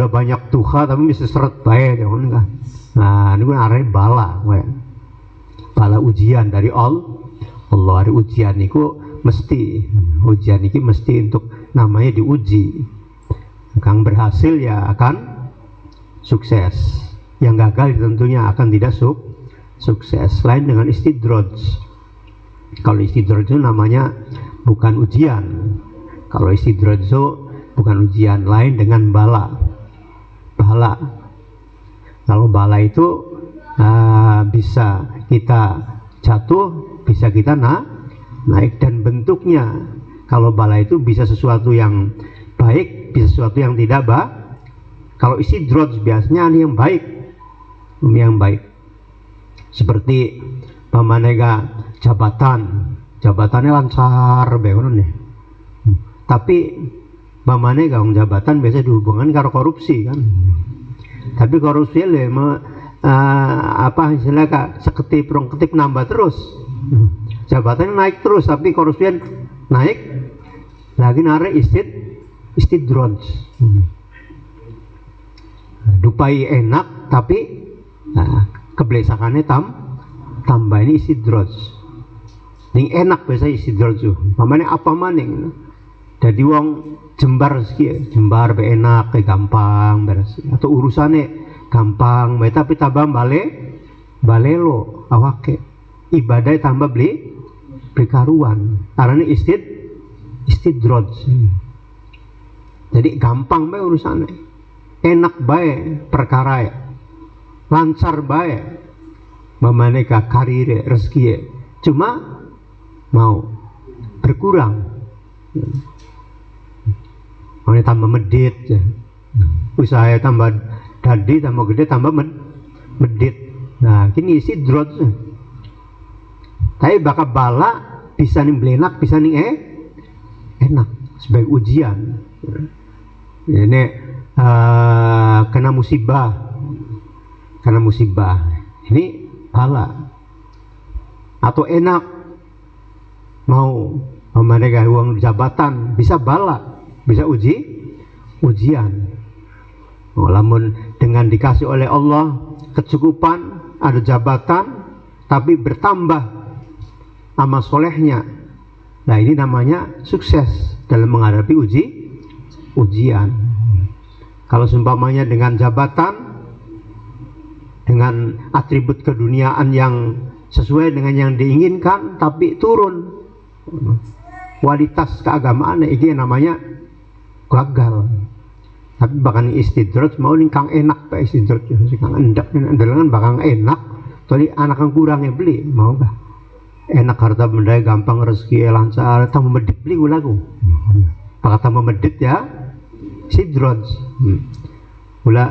banyak tuha tapi mesti seret bae jangan enggak. Nah, ini kan arahnya bala ujian dari Allah. Hari ujian niku mesti untuk namanya diuji. Kang berhasil ya akan sukses. Yang gagal tentunya akan tidak sukses. Lain dengan istidraj. Kalau istidraj itu namanya bukan ujian. Kalau istidraj itu bukan ujian, lain dengan bala. Kalau bala itu bisa kita jatuh, bisa kita naik, dan bentuknya kalau bala itu bisa sesuatu yang baik, bisa sesuatu yang tidak baik. Kalau istidraj biasanya ini yang baik. Seperti pamanega jabatannya lancar begono nih. Tapi pamanega jabatan biasa dihubungkan karo korupsi kan. Tapi korupsi apa istilahnya seketip rong ketip nambah terus, jabatannya naik terus, tapi korupsian naik lagi narik istidroj. Dupai enak tapi kebelesakannya tambah ini istidroj. Yang enak biasa istidroj tuh. Mamane apa maning? Jadi wong jembar sih, jembar be enak, kayak gampang beres. Atau urusannya gampang, tapi tambah bale lo awake. Ibadah tambah beli karuan. Karena istidroj. Jadi gampang be urusannya. Enak bae perkara, lancar bae. Mamane ka karir rezeki. Cuma mau berkurang, mau tambah medit, ya. Usaha tambah dadi, tambah gede, tambah medit. Nah, kini isi drot. Tapi bakal bala bisa nih belenak, bisa nih enak sebagai ujian. Ini kena musibah, ini bala atau enak. Mau mereka uang jabatan bisa bala, bisa ujian. Namun dengan dikasih oleh Allah kecukupan, ada jabatan, tapi bertambah amal solehnya. Nah ini namanya sukses dalam menghadapi ujian. Kalau seumpamanya dengan jabatan, dengan atribut keduniaan yang sesuai dengan yang diinginkan, tapi turun kualitas keagamaan, ini namanya gagal. Tapi bahkan istidroj mau nih kang enak pak istidroj, kang endak dengan bakal enak, tapi anak yang kurang yang beli mau gak enak harta benda gampang rezeki lancar, tambah medit beli ulaku, bakal tambah medit ya istidroj. Ula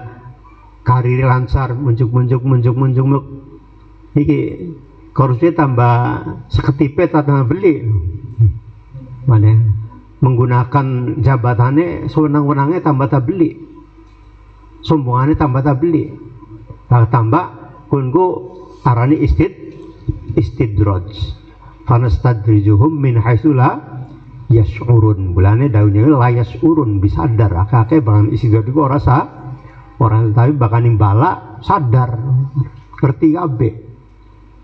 karir lancar muncul iki korupsi tambah seketipe tambah beli mana menggunakan jabatannya sewenang-wenangnya tambah tak beli, sombongannya tambah tak beli, tambah kunku arani istidroj fanastadrijuhum min haitsu la yash'urun. Bulane daunnya la yash'urun, bisa sadar akake bahkan istidroj itu orang tapi bahkan nimbala sadar ngerti kabeh.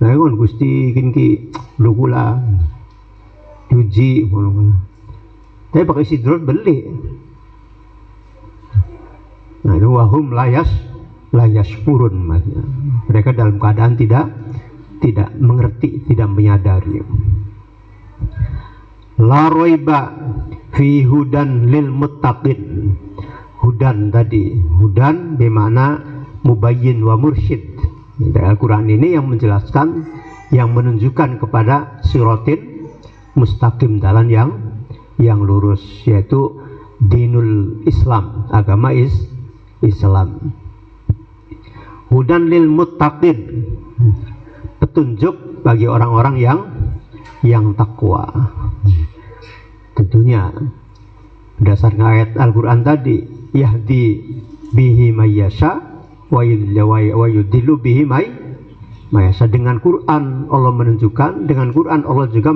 Nah kan Gusti kinki lukula diuji ngono. Tapi pakai istidroj beli. Nah itu wahum layas purun, maksudnya mereka dalam keadaan tidak mengerti, tidak menyadari. La roiba fi hudan lil muttaqin. Hudan tadi, hudan bermakna mubayyin wa mursyid. Al-Quran ini yang menjelaskan, yang menunjukkan kepada siratin mustaqim, jalan yang lurus, yaitu dinul Islam, agama Islam. Hudan lil muttaqin, petunjuk bagi orang-orang yang takwa. Tentunya berdasarkan ayat Al-Quran tadi, yahdi bihi mayyasha wa yudillu bihi mayasha. Dengan Quran Allah menunjukkan, dengan Quran Allah juga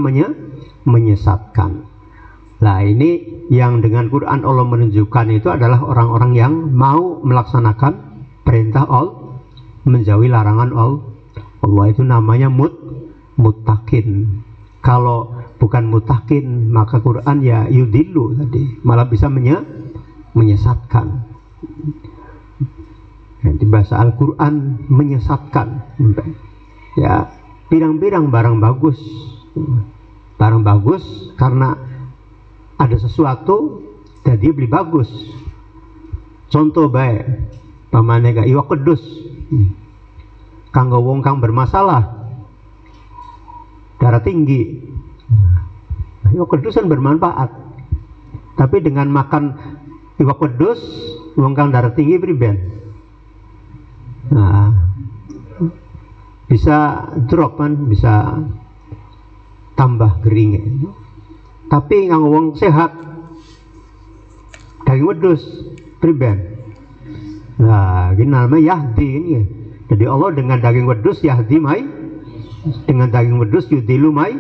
menyesatkan. Nah ini yang dengan Quran Allah menunjukkan itu adalah orang-orang yang mau melaksanakan perintah Allah, menjauhi larangan Allah. Itu namanya muttaqin. Kalau bukan muttaqin maka Quran ya yudillu tadi, malah bisa menyesatkan. Nanti bahasa Al-Quran menyesatkan. Ya, pirang-pirang barang bagus karena ada sesuatu jadi beli bagus. Contoh baik, pamane gak iwak pedus, kanggo wong kang bermasalah, darah tinggi, iwak pedus kan bermanfaat. Tapi dengan makan iwak pedus, wong kang darah tinggi priben. Nah, bisa drop kan, bisa tambah gering. Tapi yang wong sehat daging wedhus priben. Nah, ini namanya yahdi ini. Jadi Allah dengan daging wedhus yahdi mai, dengan daging wedhus yudilu mai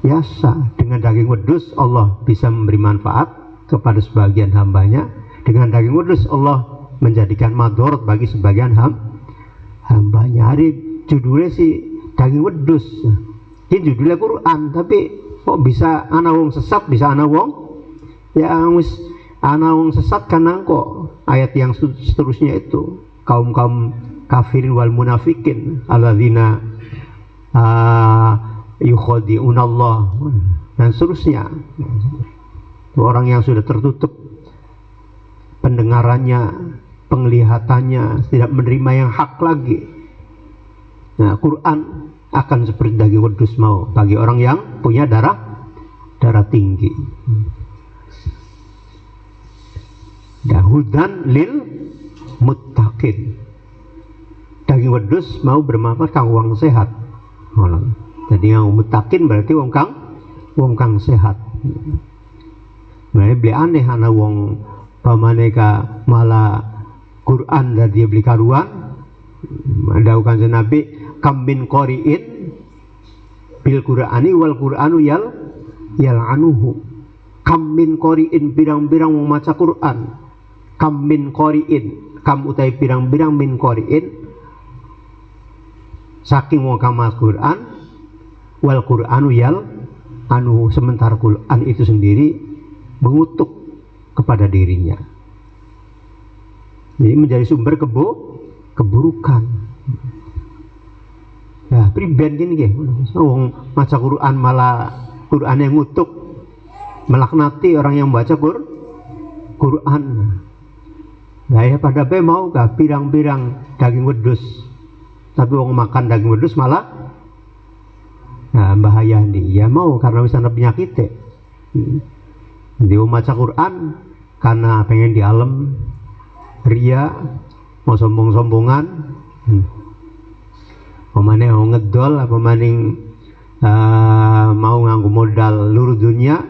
yasa. Dengan daging wedhus Allah bisa memberi manfaat kepada sebagian hambanya. Dengan daging wedhus Allah menjadikan madorot bagi sebagian hambanya. Hari judulnya sih daging wedhus. Ini judulnya Quran, tapi kok bisa ana wong sesat, bisa ana wong yang wis ana wong sesat karena kok ayat yang seterusnya itu kaum kafirin wal munafikin alladzina yukhadi'un Allah dan seterusnya. Orang yang sudah tertutup pendengarannya, penglihatannya, tidak menerima yang hak lagi. Nah, Quran akan seperti daging wedhus mau bagi orang yang punya darah tinggi. Dahudan lil muttaqin. Daging wedhus mau bermanfaat kang wong sehat. Jadi yang muttaqin berarti wong kang sehat. Mulai beli aneh ana wong pamaneka malah Quran dan dia beli karuan. Daukan Nabi kam min qari'in bil Qur'ani wal Qur'anu yal'anuhu. Kam min qari'in birang-birang wong maca Quran. Kam min qari'in, kam utai birang-birang min qari'in saking wong kang maca Quran wal Qur'anu yal'anuhu, sementara Quran itu sendiri mengutuk kepada dirinya. Jadi menjadi sumber keburukan. Nah, priben gini nggih, wong maca Quran malah Quran yang ngutuk, melaknati orang yang baca Quran. Nah, ya pada mau gak pirang-pirang daging wedhus, tapi wong makan daging wedhus malah bahaya nih. Ya mau karena bisa ada penyakit. Dia maca Quran karena pengen di alam, ria, mau sombong-sombongan, pemaning mau ngedol, apa maning mau nganggu modal luru dunia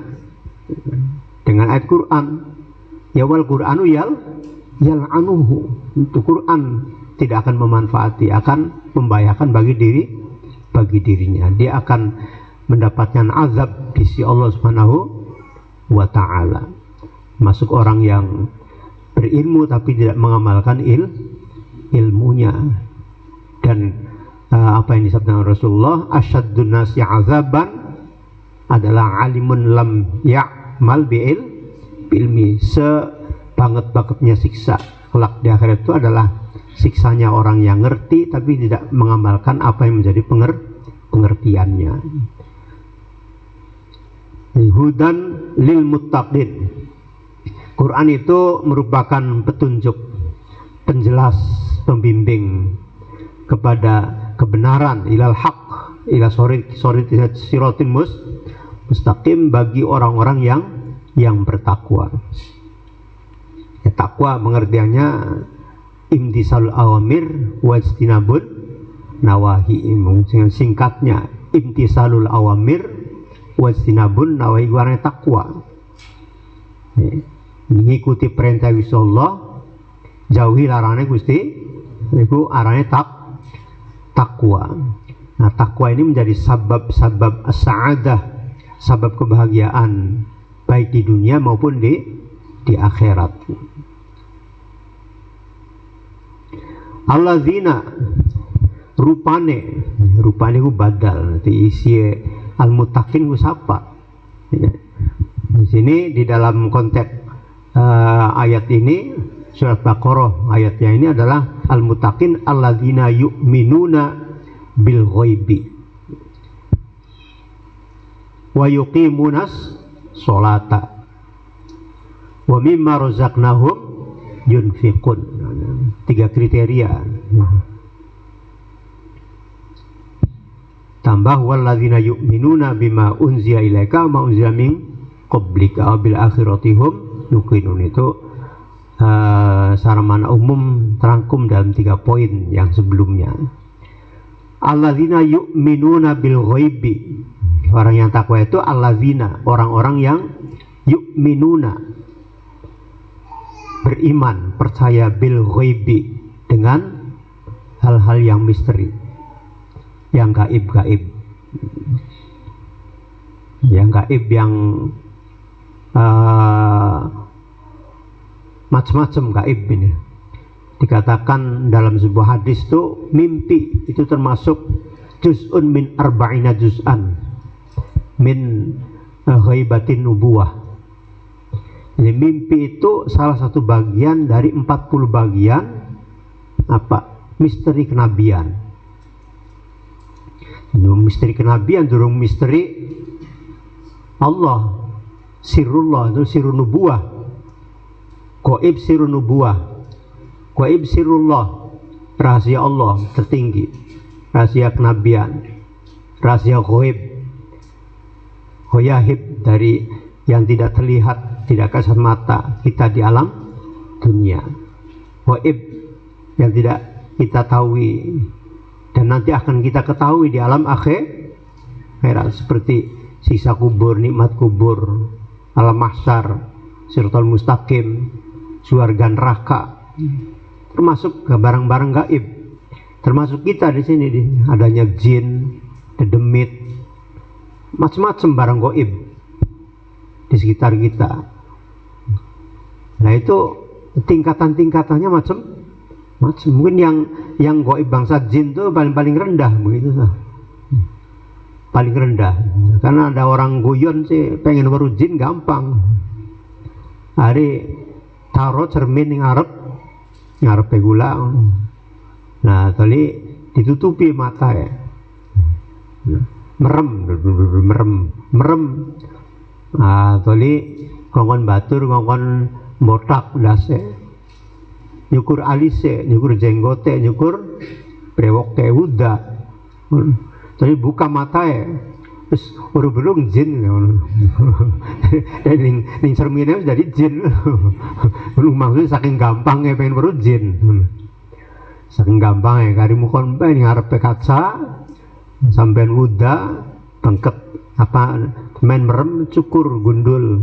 dengan ayat Quran. Ya wal Qur'anu yal'anuhu. Itu Quran tidak akan memanfaati, akan membahayakan bagi dirinya. Dia akan mendapatkan azab di sisi Allah Subhanahu wa ta'ala. Masuk orang yang berilmu tapi tidak mengamalkan ilmunya. Dan apa yang disabdakan Rasulullah, asyaddun nasi azaban adalah alimun lam ya'mal ilmi. Sebanget-bangetnya siksa kelak di akhirat itu adalah siksanya orang yang ngerti tapi tidak mengamalkan apa yang menjadi pengertiannya. Hudan lil muttaqin. Quran itu merupakan petunjuk, penjelas, pembimbing kepada kebenaran, ilal haq, ila siratin mustaqim, bagi orang-orang yang bertakwa. Ya, takwa pengertiannya imtisalul awamir wa ijtinabun nawahi. Singkatnya imtisalul awamir wa ijtinabun nawahi, warna takwa. Mengikuti perintah Allah, jauhi larangannya Gusti, itu arahnya takwa. Nah, takwa ini menjadi sabab as-sa'adah, sabab kebahagiaan baik di dunia maupun di akhirat. Alladzina rupane ku badal, nanti isi al-muttaqin ku sapa. Di sini di dalam konteks ayat ini surat Baqarah, ayatnya ini adalah al-muttaqin alladzina yu'minuna bil ghaibi wa yuqimunas sholata wa mimma razaqnahum yunfiqun. 3 kriteria. Tambah walladzina yu'minuna bima unzila ilaika ma unzila min qablika bil akhiratihum yuqinun. Itu secara mana umum terangkum dalam 3 poin yang sebelumnya. Alladzina yu'minuna bil ghaibi. Orang yang takwa itu alladzina, orang-orang yang yu'minuna, beriman, percaya bil ghaibi, dengan hal-hal yang misteri, yang gaib-gaib, yang gaib, yang macam-macam gaib ini. Dikatakan dalam sebuah hadis itu, mimpi itu termasuk juz'un min arba'ina juz'an min ghaibatin nubuwah. Jadi mimpi itu salah satu bagian dari 40 bagian misteri kenabian. Misteri kenabian durung misteri Allah, sirullah itu sirun nubuwah, gaib sirun nubuwah, gaib sirullah, rahasia Allah tertinggi, rahasia kenabian, rahasia gaib, ghaib dari yang tidak terlihat, tidak kasat mata kita di alam dunia, gaib yang tidak kita tahu dan nanti akan kita ketahui di alam akhirat, seperti sisa kubur, nikmat kubur, alam mahsyar, siratal mustaqim, surga neraka, termasuk barang-barang gaib, termasuk kita di sini, adanya jin, dedemit, macam-macam barang gaib di sekitar kita. Nah itu tingkatan-tingkatannya macam-macam. Mungkin yang gaib bangsa jin itu paling rendah begitu, paling rendah. Karena ada orang guyon sih pengen baru jin gampang. Hari taruh cermin yang ngarep gula. Nah tadi ditutupi mata ya, merem. Nah tadi ngongkon batur, ngongkon botak dase, nyukur alise, nyukur jenggote, nyukur brewoke udah. Tadi buka mata ya, terus urung jin, ning cerminnya jadi jin. Maksudnya saking gampangnya pengen baru jin, saking gampangnya kari mukon pengen ngarep kaca, sampean udah bengket main merem, cukur gundul,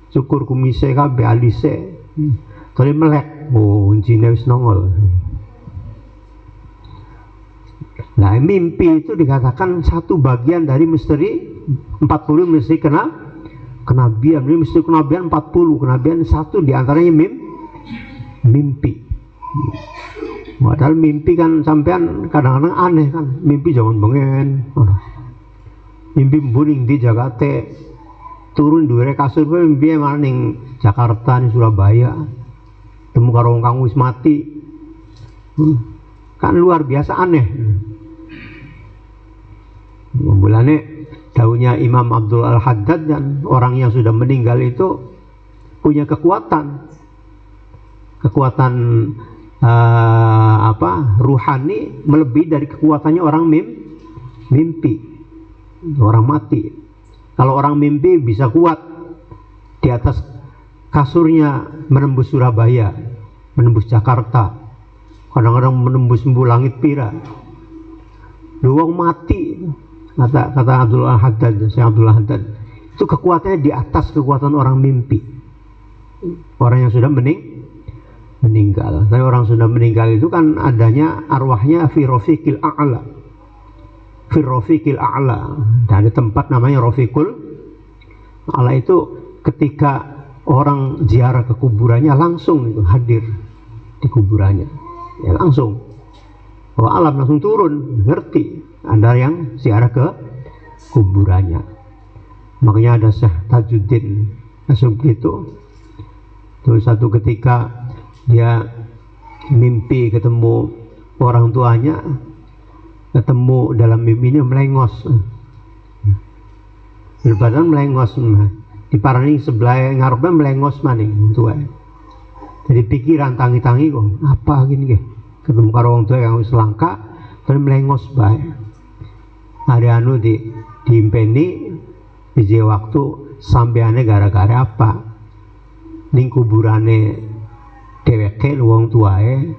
cukur kumise kabeh alise, tadi melek, jinnya wis nongol. Nah mimpi itu dikatakan satu bagian dari misteri 40 misteri kenabian. Ini misteri kenabian 40, kenabian satu diantaranya mimpi. Padahal mimpi kan sampean kadang-kadang aneh kan, mimpi jangan bengen, mimpi mbuning di Jakarta, turun dua kasur mimpi mana ning Jakarta ning Surabaya, temu karo wong kang wis mati, kan luar biasa aneh. Mulane daunnya Imam Abdul Al-Haddad, dan orang yang sudah meninggal itu punya kekuatan ruhani melebihi dari kekuatannya orang mimpi, orang mati. Kalau orang mimpi bisa kuat di atas kasurnya menembus Surabaya, menembus Jakarta, kadang-kadang menembus langit pira. Luang mati, kata Abdul Haddad, Syekh Abdul Haddad, itu kekuatannya di atas kekuatan orang mimpi, orang yang sudah meninggal. Tapi orang sudah meninggal itu kan adanya arwahnya fi rafiqil a'la, dan ada tempat namanya rafiqul a'la. Itu ketika orang ziarah ke kuburannya langsung itu hadir di kuburannya, ya langsung alam langsung turun, ngerti ada yang ziarah ke kuburannya. Makanya ada Syekh Tajuddin As-Subki itu satu ketika dia mimpi ketemu orang tuanya, ketemu dalam mimpinya melengos, berbadan melengos, di parani sebelah ngarepnya melengos maning tua. Jadi pikiran tangi-tangi kok apa gini ke, ketemu karo wong tua yang wis langka, terus melengos bae. Ada anu diimpeni di waktu sampeane gara-gara apa ning kuburane dheweke wong tuae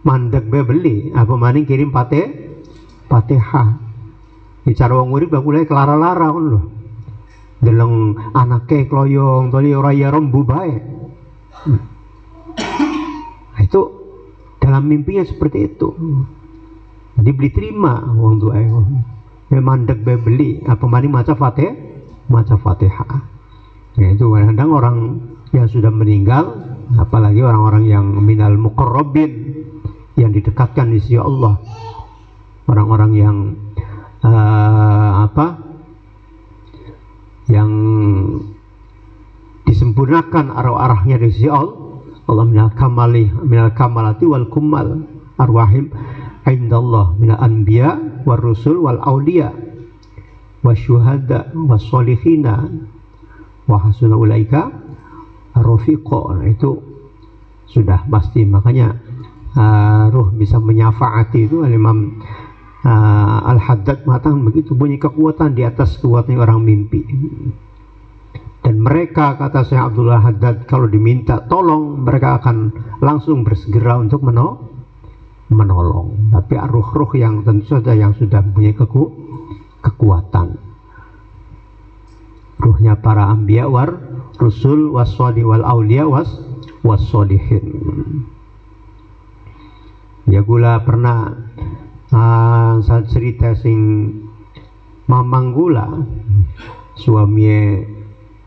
mandek be beli apa maning kirim Fatihah. Bicara wong urip aku lek lara-lara ngono lho. Deleng anake kloyong toli ora ya rembu bae. Itu dalam mimpinya seperti itu. Jadi beli terima uang tua itu. Mandek beli apa mani maca Fatihah. Ya, itu kadang orang yang sudah meninggal, apalagi orang-orang yang minal muqarrabin, yang didekatkan di sisi Allah, orang-orang yang yang disempurnakan arwah-arwahnya di sisi Allah minal kamalati wal kumal arwahim indallah minal anbiya wal rusul wal awliya wasyuhada wassolihina wa hasuna ulaika rafiqa. Itu sudah pasti, makanya ruh bisa menyafaati. Itu Imam Al-Haddad mengatakan begitu, punya kekuatan di atas kekuatan orang mimpi. Dan mereka, kata Syekh Abdullah Haddad, kalau diminta tolong mereka akan langsung bersegera untuk menolong. Tapi ruh-ruh yang tentu saja yang sudah punya kekuatan, ruhnya para anbiya war rusul waswali wal aulia wassolihin. Ya gula pernah saat cerita sing mamang gula suami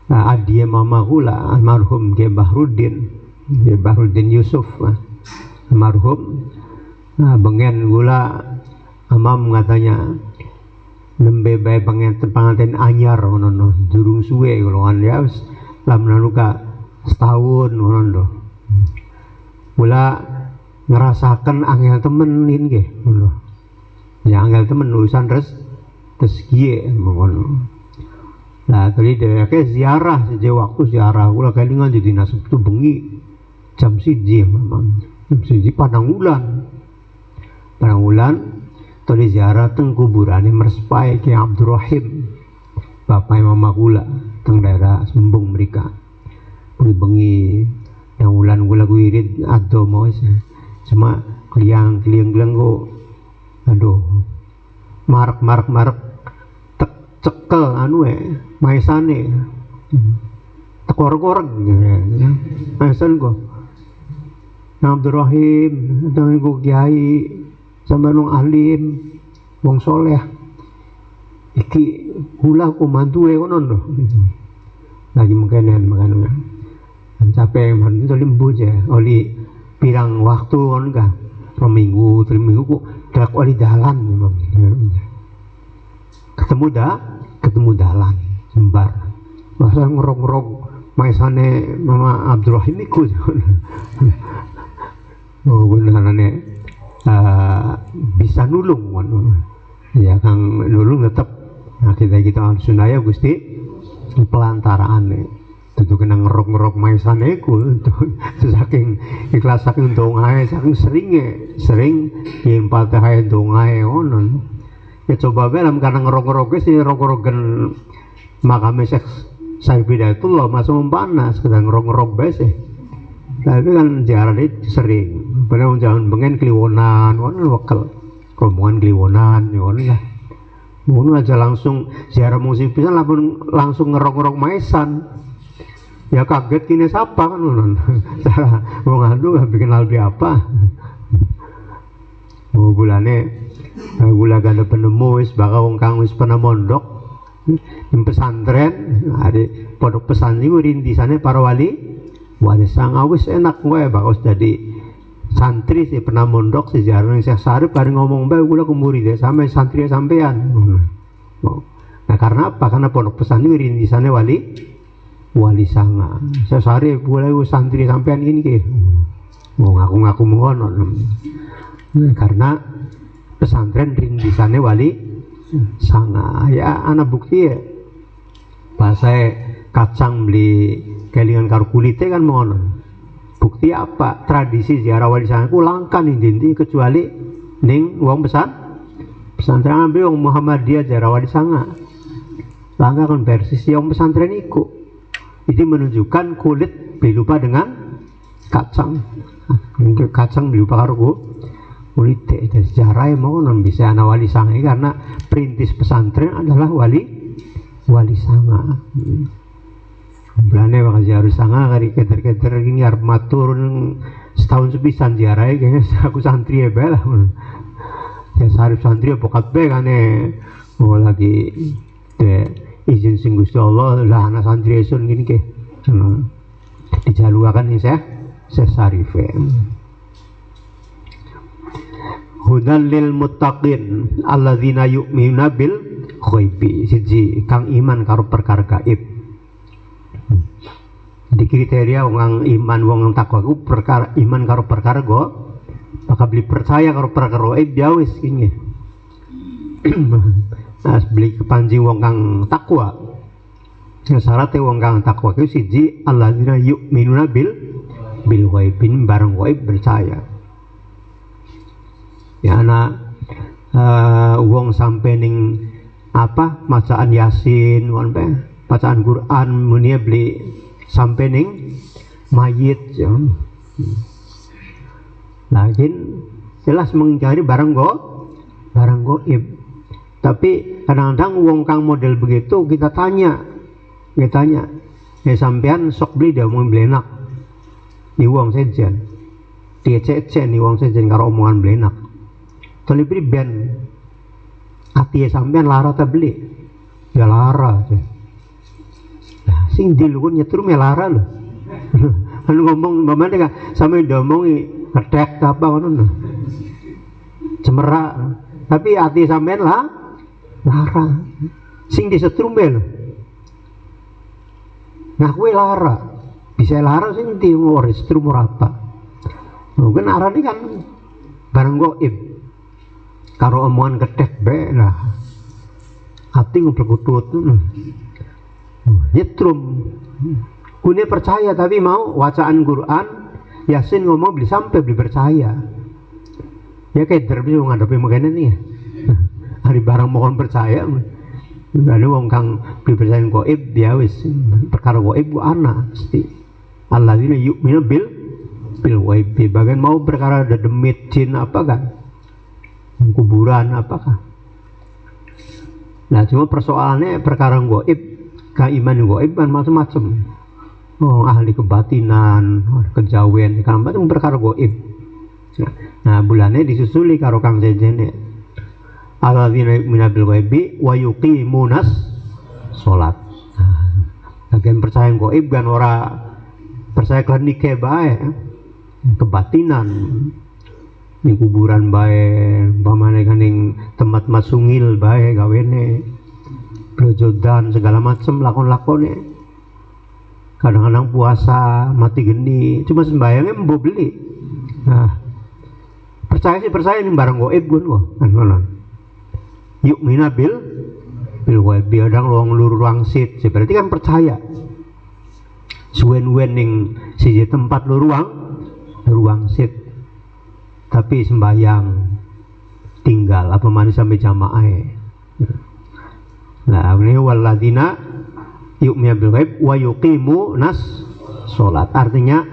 adie mama gula almarhum Ge Bahruddin Yusuf almarhum. Bengen gula amam katanya nembe bae pengantin anyar ngono durung suwe golongan ya wis lamun luka setahun ngono. Gula ngerasakan angel temen ini nggih ngono. Ya angel temen urusan res kiye ngono. Lah kali dheweke ziarah saja waktu ziarah kula kelingan jadi nasib tu bengi jam 1 memang. Jam 1 padang ulan tadi ziarah teng kuburane merspai Ki Abdurrahim bapak mama kula teng daerah Sembung mereka. Bengi dan ulan kula wirid ado mau cuma kliang kok aduh marak cekel maisane tekor-koreg maisan kok Abdurrahim dengan kok kiai sama nong alim wong soleh iki hula ku mantu kono lho lagi makanan capek mantu limbu je oli pirang waktu kon ka 2 minggu 3 minggu ku dak oli dalan ketemu dalan jembar masa ngerok maisane mama Abdurrahim iku oh benerane bisa nulung ya kang nulung tetap. Nah kita sunaya Gusti pelantaraan tentu kena ngerok maisane ku saking ikhlas saking dongae saking sering yen Fatihah dongae ngono. Ya coba bae lam karena ngerok sih rok-roken makame Syekh Bidayatullah masuk panas kadang ngerok bae sih. Tapi kan jarang sering padahal jangan bengen kliwonan ngono wakal komongan kliwonan ngono lah. Ngono aja langsung ziarah musik pisan langsung ngerok maisan. Ya kaget kini siapa kan ngono. Wong anu bikin albi apa. Oh bulane gula ganda penemu wis bakal wong kang wis pernah mondok di pesantren ada pondok pesantren iku rintisane para wali sang awis enak wae bakal jadi santri sih pernah mondok sejarah yang Syekh Sarif bareng ngomong bae gula kumuri deh sampai santri sampean. Nah karena apa? Karena pondok pesantren rintisane wali sanga. Syekh Sarif gula santri sampean ini ke. Mau ngaku mengono. Karena pesantren rintisannya wali sanga. Ya anak bukti ya bahasa kacang beli kelingan karo kulite kan mengono. Bukti apa? Tradisi ziarah wali sanga ku langka nih dinti kecuali ning wong pesantren ambil wong Muhammadiyah ziarah wali sanga. Langka kan versi wong pesantren iku. Ini menunjukkan kulit berupa dengan kacang. Kacang berupa karo kulite dan sejarah yang mau bisa anak wali sanga karena perintis pesantren adalah wali sanga. Belane bakal ziarah sanga kari keter gini arep matur setahun sepisan ziarah kayaknya aku santri ya bae lah. Ya sarif santri apa kabeh kane oh lagi izin sing Gusti Allah lah anak santri esun gini ke dijaluakan nih saya sarife. Hudan lil muttaqin alladzina yu'minuna bil ghaibi, siji kang iman karo perkara gaib. Di kriteria wong iman wong takwa ku perkara iman karo perkara go bakal beli percaya karo perkara gaib ya wis kene. Nah, beli kepanji wong kang takwa. Syaratnya wong kang takwa ku siji alladzina yu'minuna bil ghaibin, barang gaib percaya. Ya anak wong sampai ning apa bacaan Yasin bacaan Quran muni beli sampai ning mayit ya. Lakin jelas mengingkari barang gaib. Tapi kadang-kadang wong kang model begitu kita tanya ya sampean sok beli dia mau belenak ni wong sejen dia cece ni wong sejen karo omongan belenak. Tali beli ben hati sampean lara ta beli ya lara nah, sing di lu nyetrum ya lara lo anu ngomong mamane ka sampe diomongi ngedek apa ngono cemerak tapi hati sampean lara sing disetrum lho nah kowe lara bisa lara sing di ngori setrum ora apa mungkin arane kan barang gaib karo omongan kedek be lah hati ngeblekutut nyetrum kune percaya tapi mau wacaan Quran Yasin ngomong beli sampai beli percaya ya kayak terbiasa menghadapi makanya nih ya hari barang mohon percaya ada wong kang beli percaya gaib ya wis perkara gaib ku ana mesti alladzina yu'minu bil ghaib bagian mau perkara ada demit jin apa kan kuburan apakah. Nah cuma persoalannya perkara gaib, keiman gaib kan macam-macam. Oh ahli kebatinan, kejawen, kan macam perkara gaib. Nah bulannya disusuli karo kang jejene. Alladzina yu'minuna bil ghaibi wa yuqimunas sholat. Bagian percaya gaib kan ora percaya klanike bae, kebatinan. Di kuburan bae, pamane kaning tempat masungil bae gawene, blojodan segala macam lakon-lakone. Kadang-kadang puasa mati geni, cuma sembayangnya mau beli. Nah, percaya ini barang gaib kan ngono. Yuk mina bil gaib biadang luang sit, berarti kan percaya. Suwen-wen ning siji tempat ruang sit. Tapi sembahyang tinggal apa manis sampai jamaah. Nah, ini walladzina yu'minu bil ghaib wa yuqimunas sholat. Artinya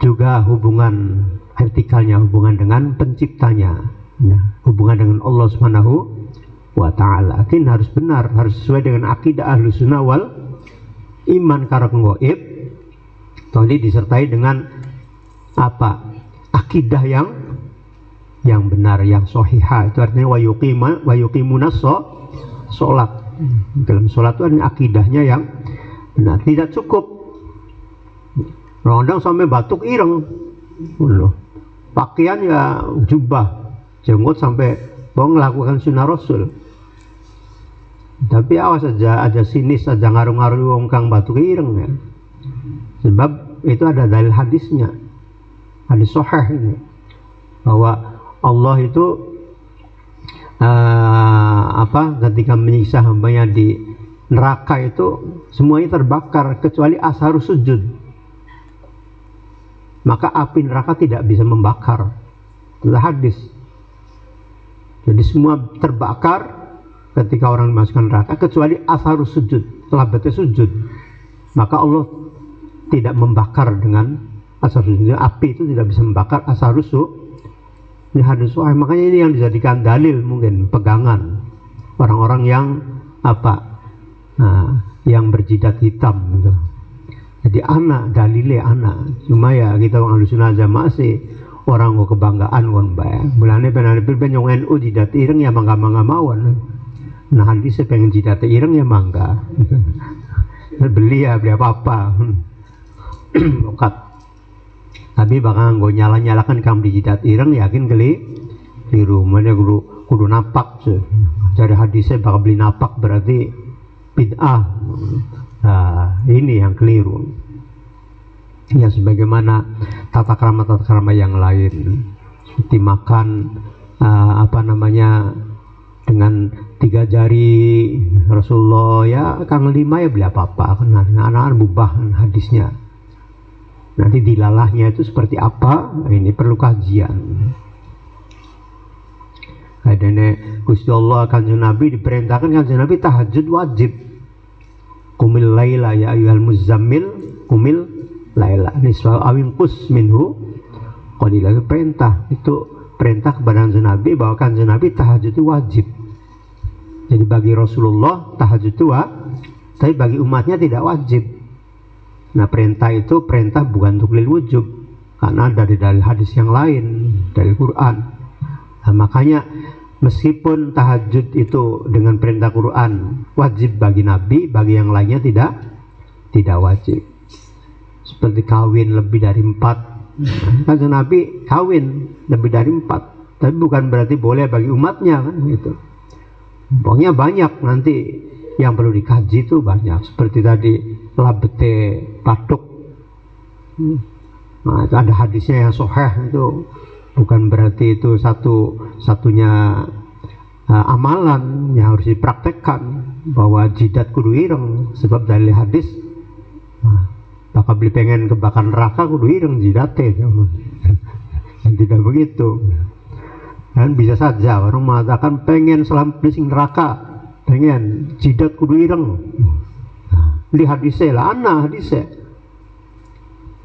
juga hubungan vertikalnya hubungan dengan penciptanya. Nah, hubungan dengan Allah Subhanahu wa taala. Akin harus benar, harus sesuai dengan akidah Ahlussunnah wal iman karo gaib. Tadi disertai dengan apa? Akidah yang benar, yang sahihah. Itu artinya wa yuqimunas sholat. Dalam sholat itu artinya akidahnya yang benar. Tidak cukup rondang sampai batuk ireng pakaian ya jubah jenggot sampai mau melakukan sunnah Rasul. Tapi awas saja ada sinis saja ngaruh-ngaruh wong kang batuk ireng ya. Sebab itu ada dalil hadisnya, hadis sahih ini, bahwa Allah itu ketika menyiksa hambanya di neraka itu semuanya terbakar kecuali asharus sujud. Maka api neraka tidak bisa membakar. Itu hadis. Jadi semua terbakar ketika orang dimasukkan neraka kecuali asharus sujud, kelabatnya sujud. Maka Allah tidak membakar dengan asharus sujud. Api itu tidak bisa membakar asharus sujud. Ini hadis sahih, makanya ini yang dijadikan dalil mungkin pegangan orang-orang yang yang berjidat hitam gitu. Jadi anak, dalile anak. Cuma ya kita orang Ahlussunnah Jamaah sih orang kok kebanggaan kon bae. Mulane penane ben yang NU jidat ireng ya mangga-mangga mawon. Nah hadis pengen jidat ireng ya mangga. Beli ya beli apa-apa. Lokat. Tapi bakal nggo nyala-nyalakan kamu di jidat ireng yakin keliru. Mana kudu napak sih. Dari hadisnya bakal beli napak berarti bid'ah. Nah, ini yang keliru. Ya sebagaimana tata krama yang lain, seperti makan dengan 3 jari Rasulullah ya kang 5 ya beli apa-apa. Anak-anak bubah hadisnya. Nanti dilalahnya itu seperti apa? Ini perlu kajian. Adanya Gusti Allah Kanjeng Nabi diperintahkan Kanjeng Nabi tahajud wajib. Qumil laila ya ayyuhal muzammil qumil laila nisfa awin qus minhu qalila. Itu perintah kepada Kanjeng Nabi bahwa Kanjeng Nabi tahajud itu wajib. Jadi bagi Rasulullah tahajud itu tapi bagi umatnya tidak wajib. Nah perintah itu perintah bukan untuk lil wujub karena dari hadis yang lain dari Quran. Nah, makanya meskipun tahajud itu dengan perintah Quran wajib bagi Nabi, bagi yang lainnya tidak wajib. Seperti kawin lebih dari 4. Kan Nabi kawin lebih dari 4, tapi bukan berarti boleh bagi umatnya kan gitu. Pokoknya banyak nanti yang perlu dikaji itu banyak. Seperti tadi labete patuk. Nah, itu ada hadisnya yang sahih itu. Bukan berarti itu satunya amalan yang harus dipraktekkan bahwa jidat kudu ireng sebab dari hadis bakal beli pengen kebakar neraka kudu ireng jidatnya. Tidak begitu. Dan bisa saja orang mengatakan pengen selam beli neraka, pengen jidat kudu ireng. Di hadisnya lah ana hadisnya.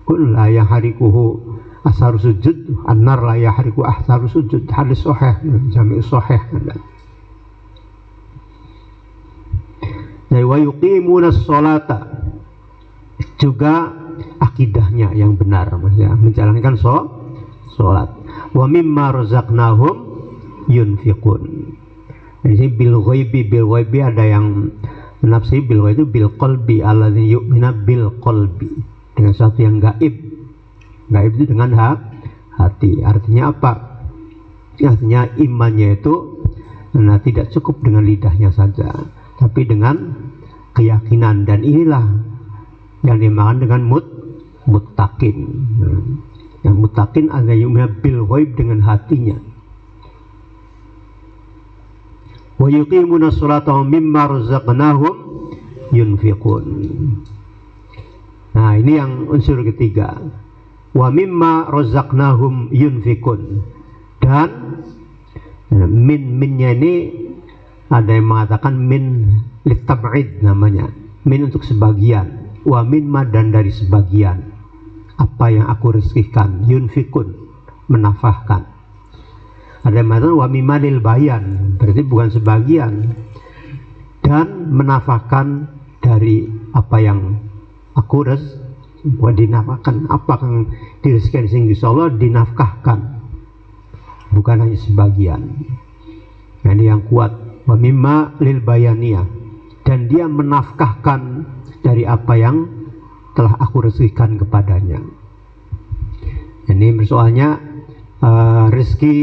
Kul la yahrikuhu asar sujud annar la yahriku asar sujud. Hadis sahih jami' sahih. Jadi wa yuqimuna sholata juga akidahnya yang benar ya, menjalankan sholat. Wa mimma razaqnahum yunfiqun. Jadi bil ghaibi ada yang menafsiri bil ghaibi itu bil qalbi alladzi yu'minu bil qalbi, dengan sesuatu yang gaib. Gaib itu dengan hati. Artinya apa? Artinya imannya itu tidak cukup dengan lidahnya saja, tapi dengan keyakinan. Dan inilah yang dimaksud dengan muttaqin. Yang muttaqin ada yu'minu bil ghaib, dengan hatinya. Wa yuqimuna sholata wa mimma razaqnahum yunfiqun. Nah, ini yang unsur ketiga. Wa mimma razaqnahum yunfiqun. Dan minnya ini ada yang mengatakan min litab'id namanya. Min untuk sebagian. Wa mimma dan dari sebagian. Apa yang aku rezekikan, yunfiqun, menafahkan. Ada yang mengatakan wa mimma lil bayan, berarti bukan sebagian. Dan menafahkan dari apa yang aku dinafkahkan, apa yang direzekikan sing Allah dinafkahkan, bukan hanya sebagian. Nah, ini yang kuat, wa mimma lil bayaniyah, dan dia menafkahkan dari apa yang telah aku rezekikan kepadanya. Ini soalnya rezeki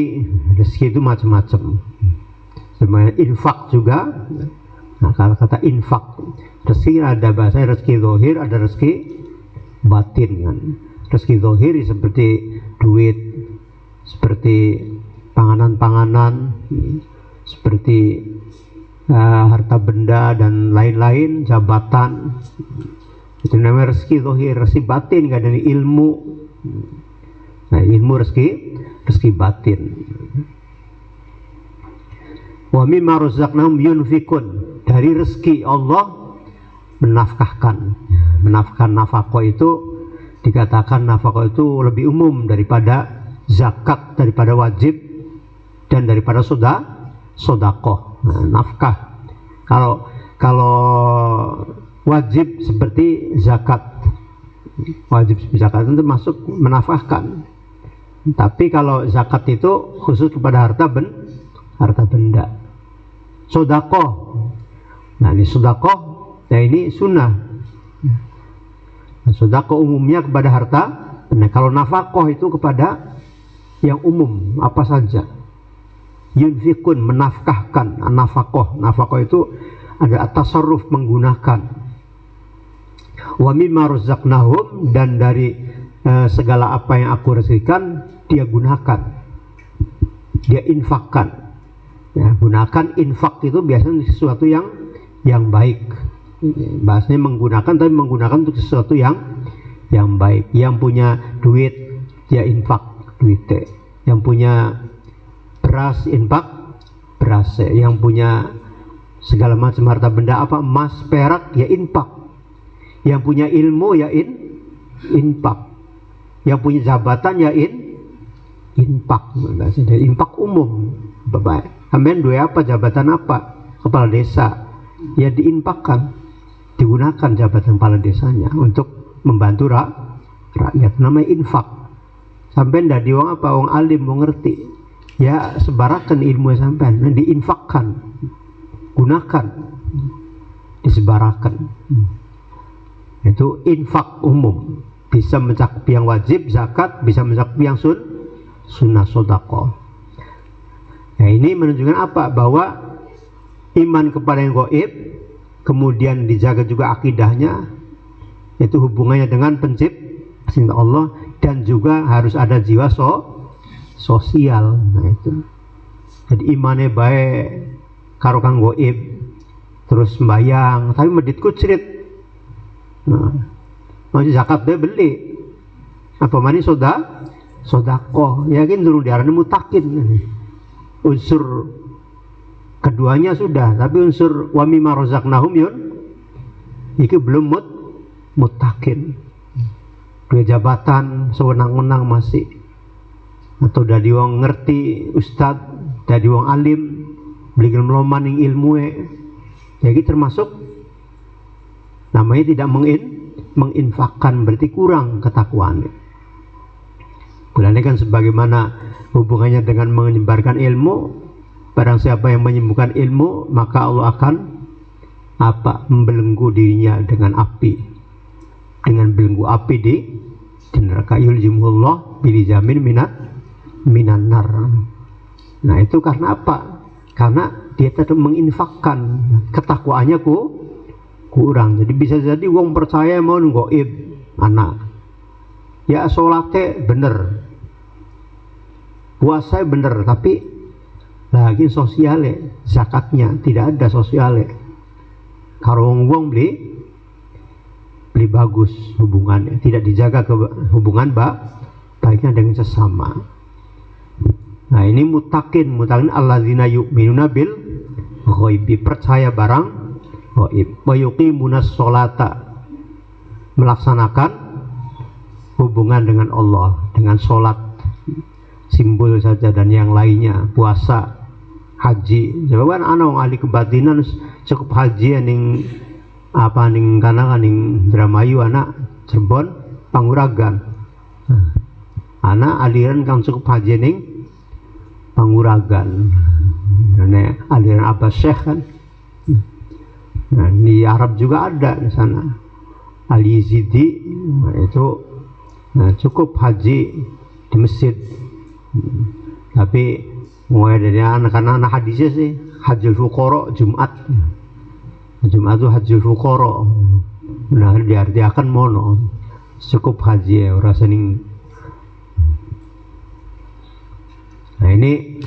itu macam-macam. Sebenarnya infak juga. Nah, kalau kata infak, rezeki ada bahasa rezeki zahir, ada rezeki batin kan. Rezeki zahir seperti duit, seperti panganan-panganan, seperti harta benda dan lain-lain, jabatan. Itu namanya rezeki zahir. Rezeki batin kan dari ilmu. Nah, ilmu rezeki batin. Wa mimma razaqnahum yunfiqun, dari rezeki Allah menafkahkan. Menafkahkan nafkah itu dikatakan nafkah itu lebih umum daripada zakat, daripada wajib, dan daripada sedekah. Nah, nafkah. Kalau wajib seperti zakat, Wajib zakat itu termasuk menafkahkan. Tapi kalau zakat itu khusus kepada harta benda. Sedekah. Nah, ini sedekah, nah ini sunnah. Sedekah umumnya kepada harta benda. Kalau nafkah itu kepada yang umum, apa saja. Yunfikun, menafkahkan. Nafkah itu ada tasarruf, menggunakan. Wa mimma razaqnahum, dan dari segala apa yang aku rezekikan dia gunakan, dia infakkan. Ya, gunakan, infak itu biasanya sesuatu yang baik. Bahasanya menggunakan, tapi menggunakan untuk sesuatu yang baik. Yang punya duit dia infak duitnya, yang punya beras infak beras, yang punya segala macam harta benda apa emas perak ya infak, yang punya ilmu ya infak, yang punya jabatan ya infak. Infak umum. Bapak sampean dua apa, jabatan apa, kepala desa, ya diinfakkan, digunakan jabatan kepala desanya untuk membantu rakyat, namanya infak. Sampean dadi wong apa, wong alim, wong ngerti, ya sebarakan ilmu sampean, diinfakkan, gunakan, disebarakan. Itu infak umum, bisa mencakup yang wajib zakat, bisa mencakup yang sunnah sedekah. Nah, ini menunjukkan apa? Bahwa iman kepada yang gaib, kemudian dijaga juga akidahnya, itu hubungannya dengan pencipta Allah, dan juga harus ada jiwa sosial. Nah itu, jadi imannya baik karo kang gaib, terus sembayang tapi medit kucrit. Nah, mau zakat dia beli apa mani sodako, yakin dulu diarani mutakin. Unsur keduanya sudah, tapi unsur wa mimma razaqnahum yun itu belum mutakin. Dua jabatan sewenang-wenang masih, atau dari wong ngerti ustad, dari wong alim beli geloman ing ilmu, jadi termasuk namanya tidak menginfakkan, berarti kurang ketakwaannya. Berarti kan sebagaimana hubungannya dengan menyebarkan ilmu, barang siapa yang menyembuhkan ilmu maka Allah akan membelenggu dirinya dengan api, dengan belenggu api di neraka. Yulzimullah bilijamin minan nar. Nah itu karena apa? Karena dia tetap menginfakkan, ketakwaannya kurang. Jadi bisa jadi wong percaya mau gaib anak, ya sholatnya bener, puasa bener, tapi lagi sosialnya, zakatnya tidak ada sosialnya. Kalau wong beli bagus hubungannya, tidak dijaga hubungan baiknya dengan sesama. Nah ini mutakin alladzina yu'minuna bil ghaibi, percaya barang ghaib, wa yuqimunas sholata, melaksanakan hubungan dengan Allah dengan sholat simbol saja dan yang lainnya, puasa, haji. Sebab kan ana wong ahli kebatinan cukup haji ning apa ning kana ning Indramayu, anak Cirebon, Panguragan. Anak aliran kang cukup haji ning Panguragan. Nah, aliran Abbas Syekh kan. Nah, di Arab juga ada di sana. Ali Yazidi, nah, itu cukup haji di masjid. Tapi mulai dari anak-anak hadisnya sih hajjul fuqara Jumat itu hajjul fuqara, nah diartikan mono cukup haji ya ora sening. Nah ini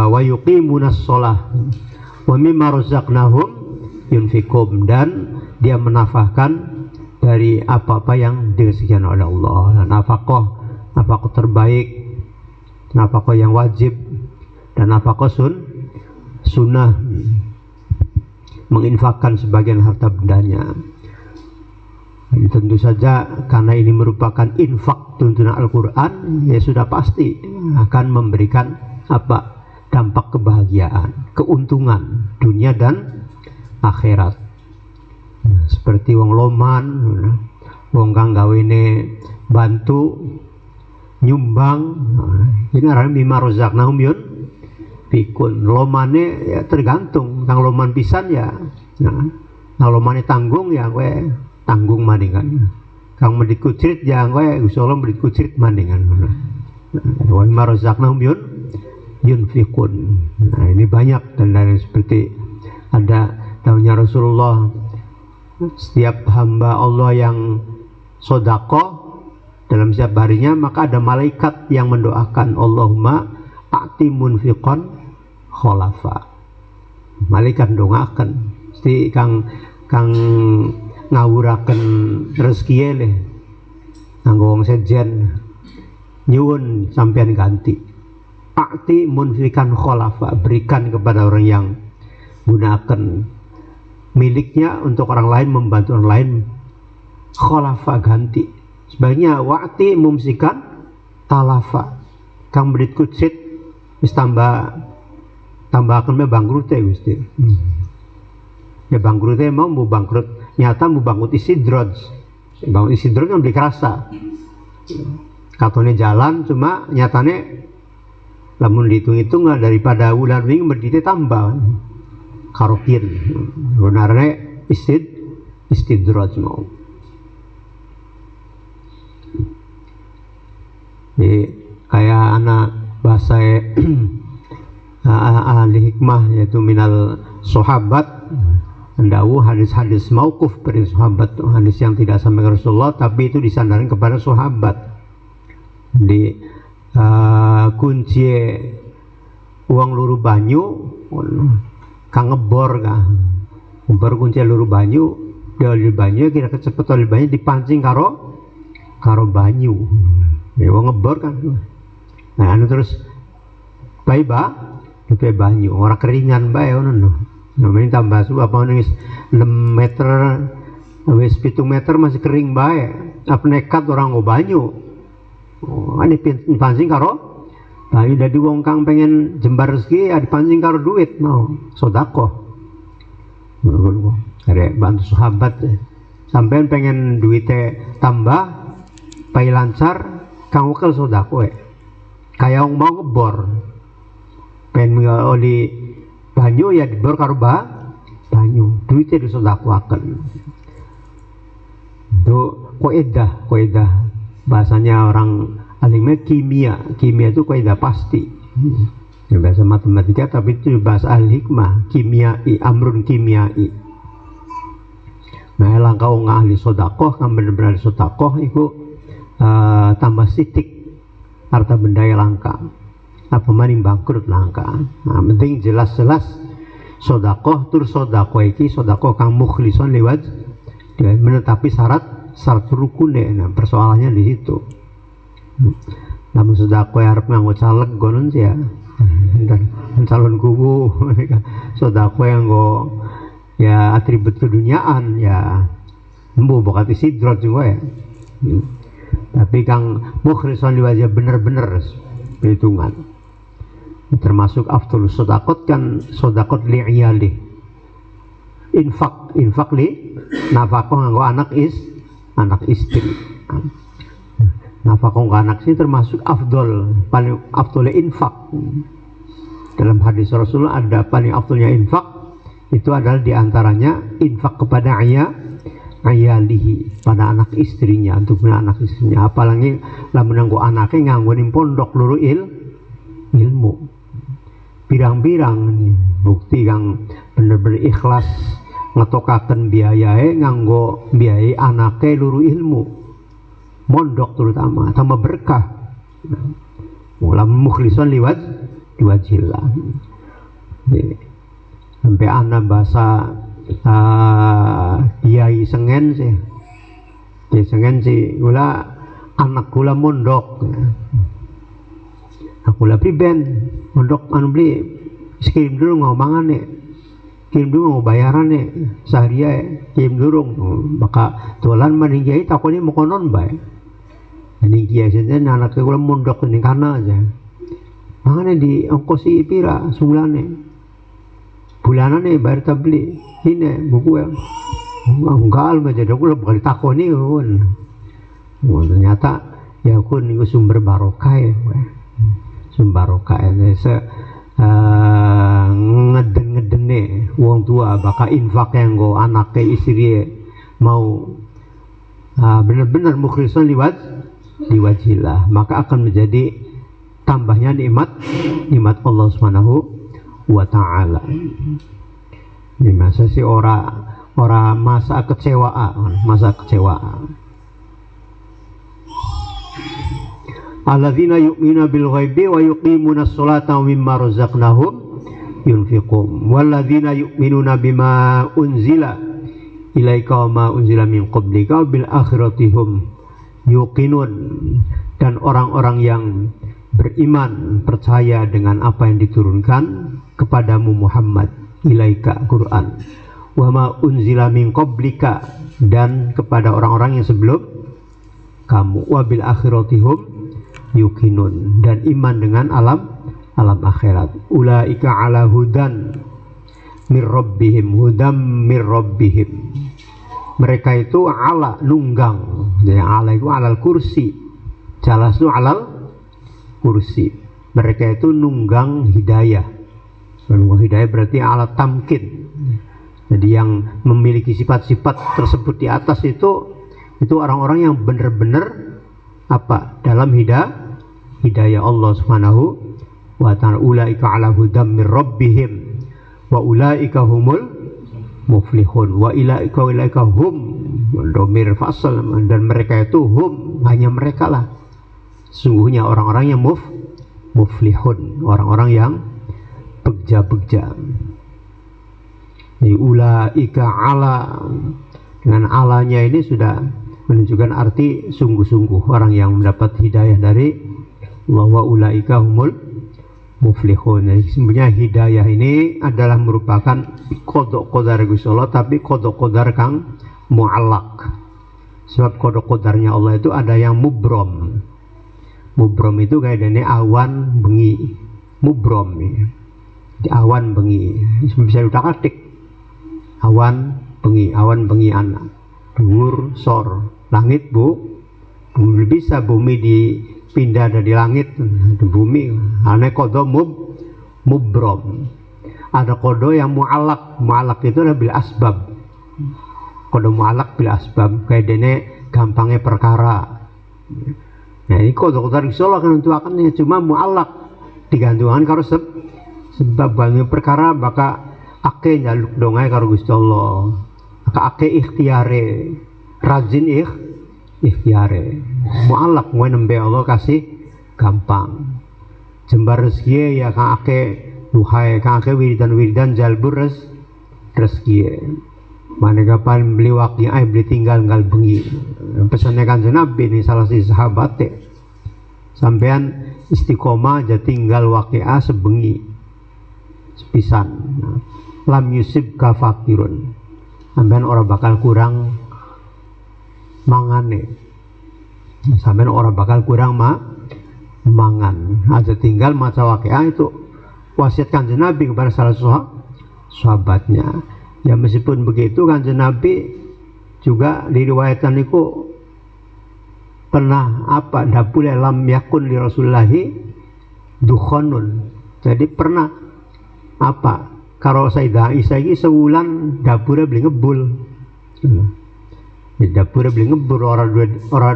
wa yuqimunas shalah wa mimma razaqnahum yunfiqun, dan dia menafkahkan dari apa-apa yang direzekikan oleh Allah. Nafkah terbaik, nafkah yang wajib, dan nafkah sunnah, menginfakkan sebagian harta bendanya. Dan tentu saja karena ini merupakan infak tuntunan Al-Quran, ya sudah pasti akan memberikan dampak kebahagiaan, keuntungan dunia dan akhirat. Seperti wong loman wong kang gawene bantu nyumbang, ini arane mimma razaqnahum yunfikun. Lomane ya tergantung, kang loman pisan ya, nah lomane tanggung ya kowe tanggung maningan, kang medit kucrit ya kowe Gusti Allah medit kucrit maningan. Wa mimma razaqnahum yunfikun. Nah ini banyak dan lain seperti ada tahunnya Rasulullah, setiap hamba Allah yang sodako dalam setiap harinya maka ada malaikat yang mendoakan Allahumma a'ti munfiqan kholafa. Malaikat doakan mesti kang ngawuraken rezeki le nganggo wong sejen nyuwun sampean ganti. A'ti munfiqan kholafa, berikan kepada orang yang gunakan miliknya untuk orang lain, membantu orang lain. Kholafa ganti. Sebaliknya wa'ti mumsikan talafa, kang bedit kucit wis tambahkan me bangkrut ya Gusti. Ya bangkrut mau bangkrut nyata mau bangkrut istidroj. Bangkrut istidroj kan beli kerasa. Katone jalan cuma nyatane lamun dihitung-hitung daripada wulan wingi berdite tambah karokin. Benarnya istidroj mau. Jadi kayak anak bahasa ahli hikmah yaitu minal sahabat, ndawu hadis-hadis mauquf dari sahabat, hadis yang tidak sampai ke Rasulullah tapi itu disandarkan kepada sahabat. Di kunci uang luru banyu kang ngebor ngebor kunci luru banyu di banyu kira kecepet oleh banyu dipancing karo banyu. Ya wong ngebor kan. Nah anu terus bae dipe banyu ora keringan bae ngono. Namanya tambah su apa wis 6 meter wis 7 meter masih kering bae. Apa nekat orang nggo banyu. Oh, ane pancing karo banyu dadi wong kang pengen jembar rezeki ya dipancing karo duit mau sedekah. Ngono. Arek bantu sahabat sampean pengen duite tambah pai lancar kang wakil sodako kayak orang mau ngebor pengen oli banyu ya dibor karo banyu duitnya disodako akan itu koedah bahasanya orang alimnya kimia itu koedah pasti ya, bahasa matematika tapi itu bahasa ahli hikmah kimiai amrun kimiai. Nah langkah orang ahli sodakoh kan benar-benar sodakoh itu tambah sitik harta benda yang langka apa maning bangkrut langka. Nah penting jelas-jelas sodakoh tur sodakoh iki sodakoh kang mukhlison lewat dia menetapi syarat rukunnya. Nah persoalannya di situ. Namun sodakoh harap nganggo caleg gonon sih ya dan calon kubu sodakoh yang go ya atribut keduniaan ya mbu bokati sidrot juga ya. Tapi kang mukhlison liwajah bener-bener perhitungan termasuk afdhalus sodakot kan sodakot li'iyali infak li nafakoh nganggo anak istri. Nafakoh nganggo anak istri termasuk afdol paling afdolnya infak. Dalam hadis Rasulullah ada paling afdolnya infak itu adalah diantaranya infak kepada ayalihi pada anak istrinya untuk anak istrinya apalagi lamun nganggo anaknya nganggo ning pondok luru ilmu pirang-pirang bukti kang bener-bener ikhlas ngetokaken biayae nganggo biayai anaknya luru ilmu mondok terutama tambah berkah. Lamun mukhlison liwajillah sampai anak bahasa kiai sengen sih gula anak gula mondok aku lah priben mondok anu beli kirim dulu ngomongan nih kirim dulu bayaran nih sehari kirim dulu maka tualan meninggiai takutnya mau konon baik meninggiai saja anak gula mondok ini karena aja makanya di ongkosi pira sebulannya bulanan nih bayar tabli ini buku ya Enggak, jadi aku bukan ditakoni kun. Ternyata ya kun itu sumber barokah ya. Sumber barokah ya. Ngeden-ngedene wong tua bakal infak yang go anak ke istri mau benar-benar mukhlisan liwajillah, maka akan menjadi tambahnya nikmat Allah Subhanahu wa taala. Ini masa si ora masa kecewaan. Alladzina yu'minuna bil ghaibi wa yuqimuna sholata wa mimma razaqnahum yunfiqun walladzina yu'minuna bima unzila ilaika wa ma unzila min qablika bil akhirati hum yuqinun, dan orang-orang yang beriman percaya dengan apa yang diturunkan kepadamu Muhammad, ilaika Quran, wa ma unzila min qablika, dan kepada orang-orang yang sebelum kamu, wa bil akhirati hum yuqinun, dan iman dengan alam akhirat. Ulaika ala hudan mir rabbihim, hudam mir rabbihim. Mereka itu ala nunggang, jadi ala itu alal kursi, jalas itu alal kursi. Mereka itu nunggang hidayah. Nunggang hidayah berarti ala tamkin. Jadi yang memiliki sifat-sifat tersebut di atas itu orang-orang yang benar-benar dalam hidayah Allah Subhanahu wa ta'ala. Ulaika ala hudam mir rabbihim wa ulaika humul muflihun wa ilaika hum domir fasal, dan mereka itu hum, hanya mereka lah sungguhnya orang-orang yang muflihun, orang-orang yang begja. Jadi ulaika ala, dengan alanya ini sudah menunjukkan arti sungguh-sungguh orang yang mendapat hidayah dari Allah, wa ulaika humul muflihun. Jadi sebenarnya hidayah ini adalah merupakan kodok kodar Gusti Allah, tapi kodok kodar kang mu'allak. Sebab kodok kodarnya Allah itu ada yang mubrom. Mubrom itu kayak dene awan bengi. Mubrom ya. Di awan bengi. Bisa ditatik. Awan bengi anak. Dhuwur sor. Langit bumi bisa bumi dipindah dari langit ke bumi. Ane kodo mubrom. Ada kodo yang mu'alak. Mu'alak itu adalah bil asbab. Kodo mu'alak bil asbab. Kayak dene gampangnya perkara. Nah ini kodo-kodo risolah kan untuk akannya cuma mu'alak. Digantungkan karo sebab banyak perkara maka ake nyaluk dongai karo Gusti Allah. Maka ake ikhtiare. Rajin ikhtiare. Mu'alak mau nembe Allah kasih gampang. Jembar rezeki ya kang ake duhai, kang ake wiridan jalbur rezeki. Mana kapan beli wakil beli tinggal bengi. Pesannya Kanjeng Nabi ini salah si sahabat sampean istiqomah aja tinggal wakia sebengi sepisan. Lam yusib ka fakirun. Sampean orang bakal kurang mangane. Sampean orang bakal kurang mangan. Aja tinggal maca wakia itu wasiat Kanjeng Nabi kepada salah sahabatnya. Ya meskipun begitu Kanjeng Nabi juga diriwayatkan itu pernah dapur lam yakun li Rasulillahi dukhonun. Jadi pernah kalau Sayyidah Aisyah ini sebulan dapurnya beli ngebul. Dapurnya beli ngebul orang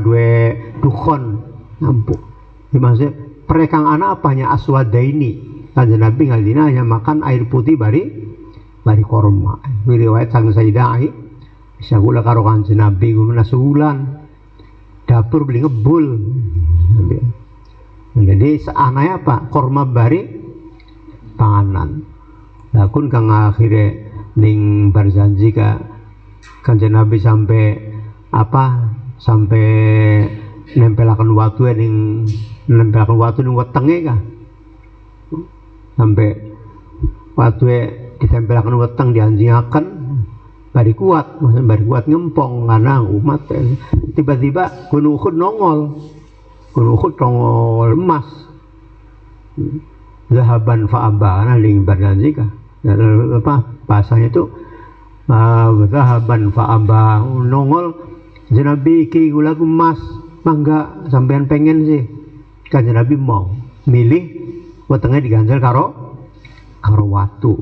dua dukhon nampuk. Maksudnya perekang anak apanya aswada ini. Kanjeng Nabi ngalina hanya makan air putih bari korma. Riwayat sang Sayyidah Aisyah kula karo Kanjeng Nabi gumana sebulan dapur beli ngebul. Jadi seanaya korma bari panganan. Lakun kang akhirnya ning berjanji ka Kanjeng Nabi sampai nempelaken watu ning wetenge ka. Sampai watu ditempelkan weteng dianjingaken bari kuat ngempong karena umat. Tiba-tiba Gunung Uhud nongol emas. Zahaban fa'abana ling berjanji kah? Bahasanya itu zahaban fa aba nongol Nabi iki gula emas mangga sampean pengen sih kan Nabi mau milih wetenge diganjel karo watu.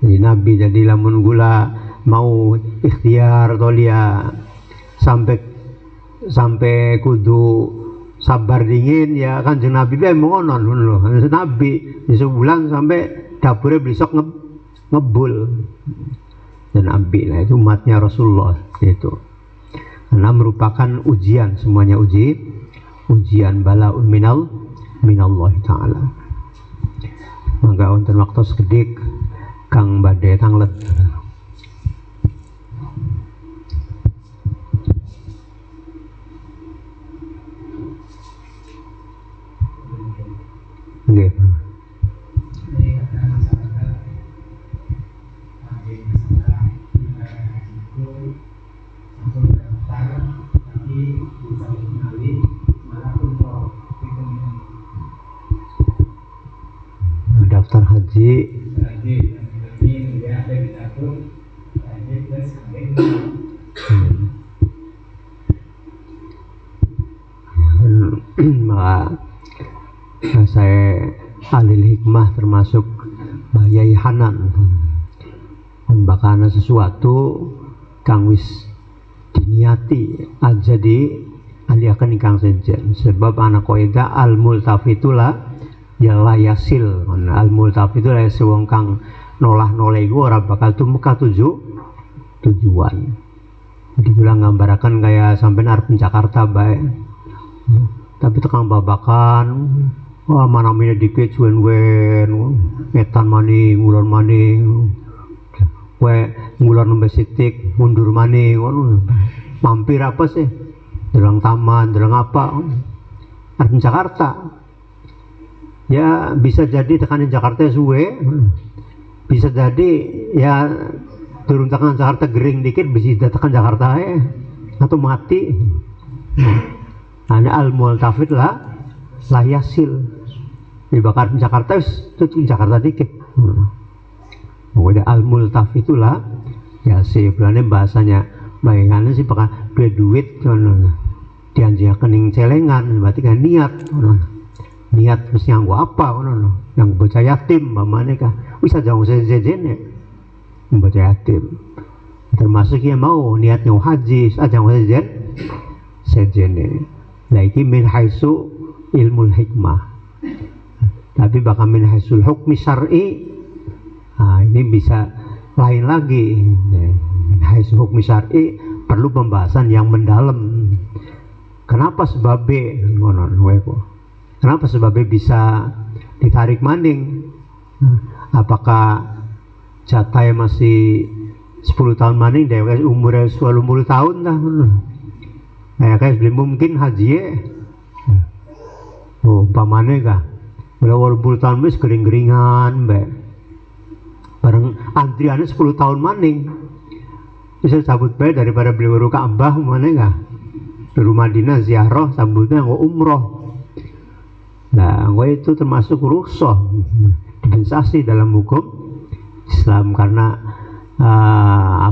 Jadi Nabi jadi lamun gula mau ikhtiar tolia sampai kudu sabar dingin ya kan Nabi be ngonon lho. Nabi di sebulan sampai dapurnya besok ngebul dan Nabi lah itu umatnya Rasulullah itu. Karena merupakan ujian, semuanya ujian balaun minallah ta'ala. Maka untuk waktu sekedik kang badai tanglet. Nggih. Daftar haji maka saya alil hikmah termasuk Yai Hanan bakana sesuatu kang wis diniati aja di aliakan ingkang sejen sebab anak kaidah al multafitula ya layasil al multafitula sewong kang nolah-nolah iku ora bakal tumeka tujuan. Jadi bilang ngambarakan kayak sampai arep Jakarta bae. Tapi tekan babakan wah mana mina dikit wen etan maning ngulon maning ngulon nembe sitik mundur maning ngono mampir apa sih dalam taman dalam apa arep Jakarta ya bisa jadi tekanin Jakarta suwe bisa jadi ya turun tekan Jakarta gering dikit bisa tekan Jakarta atau mati. Hanya al-multafit lah yasil dibakar Jakarta itu Jakarta dikit. Udah al-multafit itulah yasil bilangnya bahasanya bayangannya sih pakai duit dianjak kening celengan berarti kan niat mesti yang gua apa yang bocah yatim bagaimana kah bisa jauh sejen ya membaca yatim termasuk yang mau niatnya haji aja sejen nah ini min haisu ilmu hikmah tapi bakal min haisul hukmi syar'i ini bisa lain lagi min haisul hukmi syar'i perlu pembahasan yang mendalam kenapa sebabnya kenapa sebabnya bisa ditarik maning apakah jatah masih 10 tahun maning dewek umurnya 20 tahun dah kayak belum mungkin haji umpamanya kah udah 20 tahun wis gering-geringan bareng antriannya 10 tahun maning bisa cabut baik daripada beli waru Ka'bah mana kah di Madinah ziarah sambutnya nggak umroh. Nah itu termasuk rukhsah dispensasi dalam hukum Islam karena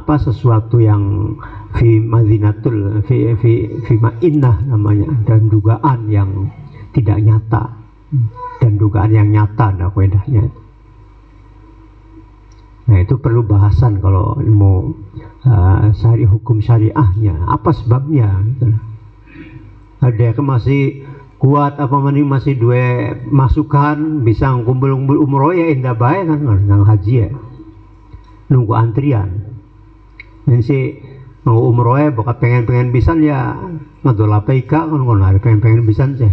sesuatu yang fi mazinatul fi ma'innah namanya dan dugaan yang tidak nyata dan dugaan yang nyata ada kaidahnya. Nah itu perlu bahasan kalau mau hukum syariahnya apa sebabnya gitu. Ada yang masih kuat apa masih dua masukan bisa kumpul-kumpul umroh ya indah baik kan nang haji ya nunggu antrian dan si mau umroh ya bukan pengen pisan ya ngadol apa ika kan hari pengen pisan sih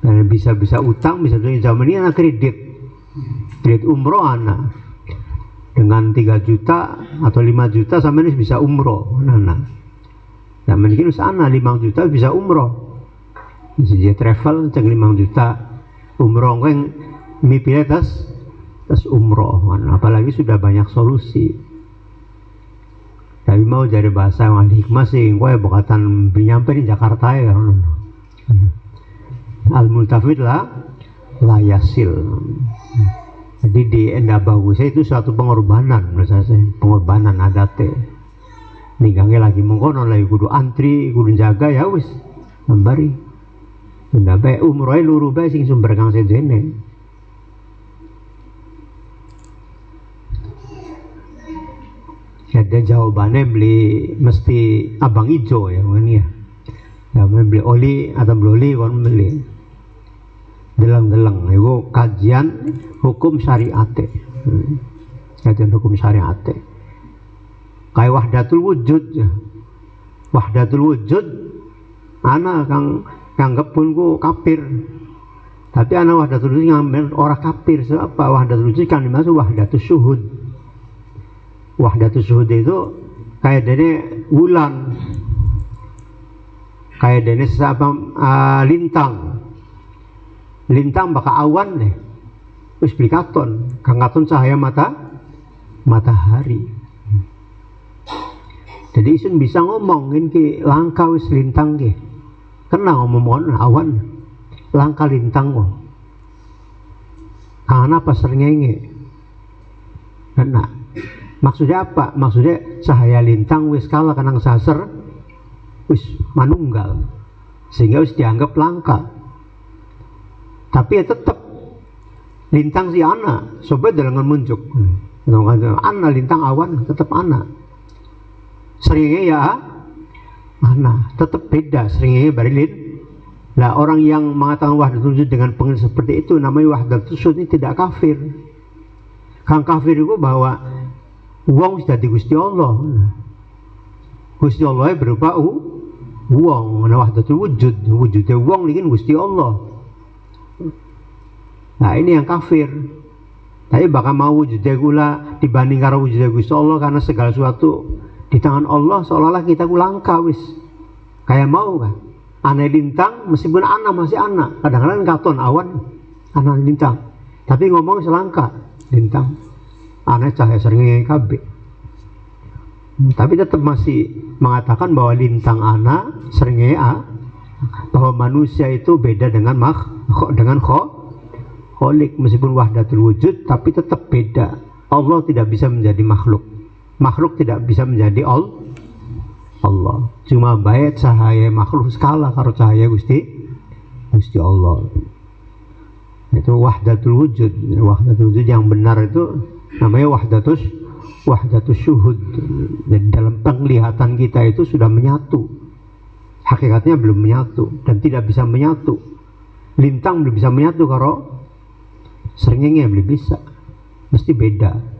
dan bisa utang bisa tuh zaman ini anak kredit umroh anak dengan 3 juta atau 5 juta sama ini bisa umroh nah mungkin sana 5 juta bisa umroh bisa travel cek 5 juta umroh kan mipilnya tas umroh apalagi sudah banyak solusi tapi mau jadi bahasa yang hikmah sih gue bukan nyampe di Jakarta ya al-multafid lah yasil Jadi di endah bagus itu suatu pengorbanan menurut saya, pengorbanan adate. Ninggange lagi mengkono lagi kudu antri, kudu jaga ya wis membari. Ndak bae umrohe luru bae sing sumber kang sejene. Ada jawabannya beli mesti abang ijo ya kan ya. Ya beli oli atau beli oli kan beli. Deleng-deleng itu kajian hukum syariat. Kajian hukum syariat. Kayak wahdatul wujud ya. Wahdatul wujud ana kang nganggep pun ku kafir. Tapi ana wahdatul wujud ngambil orang kafir. Sebab wahdatul wujud kan dimaksud wahdatul syuhud. Wahdatul syuhud itu kayak dene bulan. Kayak dene lintang. Lintang baka awan deh. Wis beli katon, kang katon cahaya matahari. Jadi isun bisa ngomongin ki langka wis lintang ki. Kena ngomong awan. Langka lintang kok. Karena pas srengenge. Kena. Maksudnya apa? Maksudnya cahaya lintang wis kala kanang saser wis manunggal. Sehingga wis dianggap langka. Tapi ya tetap lintang si ana, sobat dengan muncul. Ana lintang awan tetap ana. Seringnya ya ana, tetap beda. Seringnya barilin. Nah orang yang mengatakan wahdatul wujud dengan pengertian seperti itu namanya wahdatul wujud ini tidak kafir. Kang kafir itu bahwa uang sudah di Gusti Allah. Gusti Allah berupa uang. Nah wahdatul wujud, wujudnya uang ini Gusti Allah. Nah ini yang kafir. Tapi bakal mau wujudnya gula dibanding karo wujudnya Gusti Allah karena segala sesuatu di tangan Allah seolah-olah kita langka wis. Kayak mau kan? Aneh lintang meskipun anak masih anak. Kadang-kadang katon awan anak lintang. Tapi ngomong selangka lintang. Aneh cahaya seringnya KB. Tapi tetap masih mengatakan bahwa lintang anak seringnya bahwa manusia itu beda dengan kholik meskipun wahdatul wujud tapi tetap beda. Allah tidak bisa menjadi makhluk. Makhluk tidak bisa menjadi Allah. Cuma baik cahaya makhluk skala karo cahaya Gusti Allah. Itu wahdatul wujud. Wahdatul wujud yang benar itu namanya wahdatus syuhud. Dan dalam penglihatan kita itu sudah menyatu. Hakikatnya belum menyatu dan tidak bisa menyatu. Lintang belum bisa menyatu karo srengenge belum bisa. Mesti beda.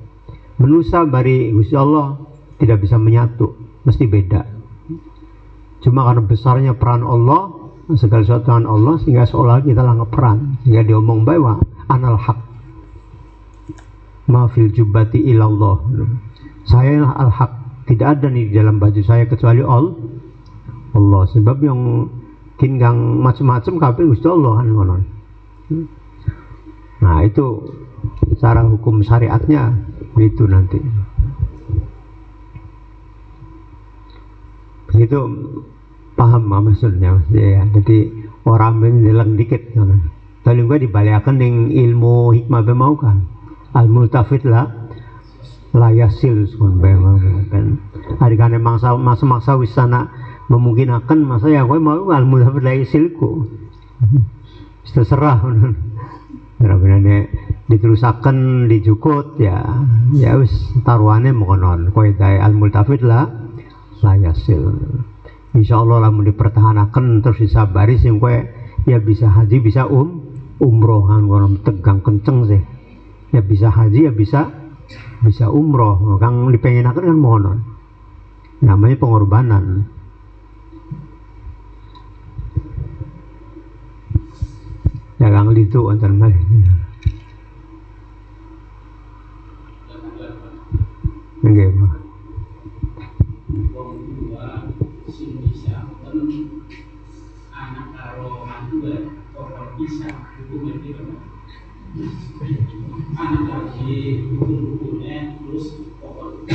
Manusia bari Gusti Allah tidak bisa menyatu, mesti beda. Cuma karena besarnya peran Allah, segala sesuatu dengan Allah sehingga seolah kita langgap peran. Sehingga diomong bahwa anal haq. Ma fil jubbati ilallah. Saya al-haq. Tidak ada nih di dalam baju saya kecuali Allah. Sebab yang tinggang macam-macam kabeh Gusti Allah kan ngono. Nah, itu cara hukum syariatnya begitu nanti. Begitu paham maksudnya ya. Jadi orang menjelang dikit kan. Tadi gue dibaliakan dengan ilmu hikmah mau kan. Al-multafit lah layasil sun kan. Adikane masa wisana memungkinkan masa ya gue mau al-multafit layasilku. Terserah benar-benar diterusakan dijukut ya wis taruhannya mengkonon kaidah al-multafit lah layasil. Insyaallah lamun dipertahankan terus disabari sing kowe ya bisa haji bisa umroh kan ngono tegang kenceng sih. Ya bisa haji ya bisa umroh kang dipengenaken kan mengkonon. Namanya pengorbanan. Jangan itu antar balik. Nggih. Anak karo mantu pokok bisa hukumnya itu. Anak lagi hukumnya terus pokok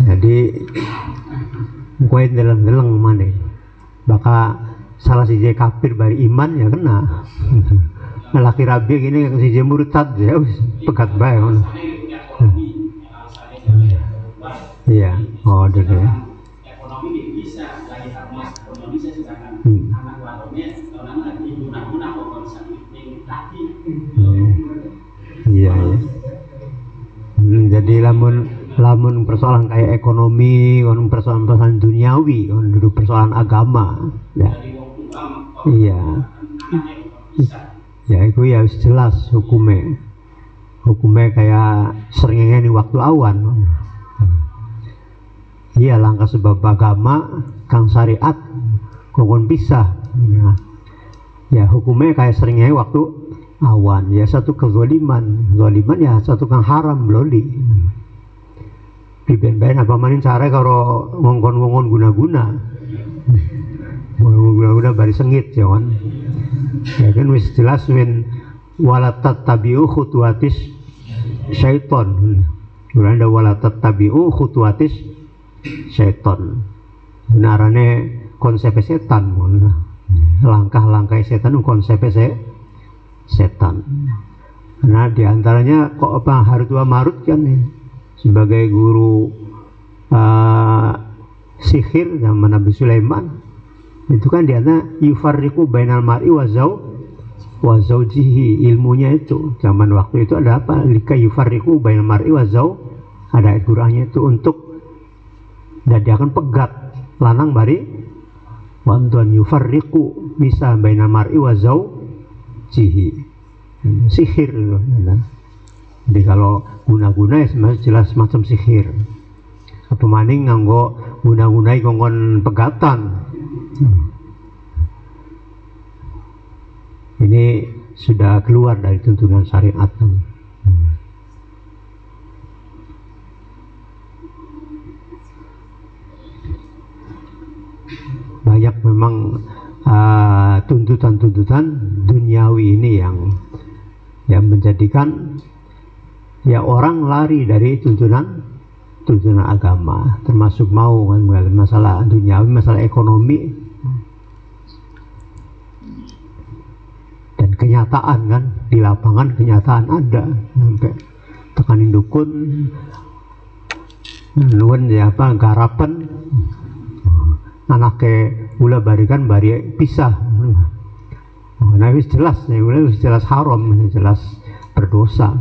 jadi gue deleng-deleng mana bakal salah si kafir bari iman ya kena laki rabi gini yang si murtad ya pegat bae ngono. Iya, oh deh. Iya ya. Jadi lamun persoalan kayak ekonomi, persoalan duniawi, duduk persoalan agama, ya. Iya. Ya itu ya jelas hukumnya kayak seringnya di waktu awan. Iya langkah sebab agama kang syariat kongkon pisah. Ya hukumnya kayak seringnya waktu awan. Ya satu kezaliman ya satu kang haram loli. Diben-ben apa manin cara kalau ngongkon guna-guna bari sengit ya kan. Ya kan wis jelas min walatat tabiu khutuatis syaiton. Ada walatat tabiu khutuatis syaiton. Benarane konsep setan. Langkah-langkah setan konsep setan. Nah diantaranya kok apa Harut wa Marut kan ya, sebagai guru sihir zaman Nabi Sulaiman. Itu kan dia yufarriqu bainal mar'i wa zaujihi, ilmunya itu zaman waktu itu ada apa lika yufarriqu bainal mar'i wa ada Qur'annya itu untuk dan dia akan pegat lanang bari wantuan yufarriqu bisa bainal mar'i wa zaujihi, sihir itu. Jadi kalau guna-guna ya jelas semacam sihir. Apa maning nganggo guna-gunai kongkon pegatan. Ini sudah keluar dari tuntunan syariat. Banyak memang tuntutan-tuntutan duniawi ini yang menjadikan ya orang lari dari tuntunan agama, termasuk mau kan masalah duniawi, masalah ekonomi. Dan kenyataan kan di lapangan kenyataan ada sampai tekanin dukun nuwun ya apa garapan anaknya gula barikan bari pisah. Nah wis jelas haram, jelas berdosa.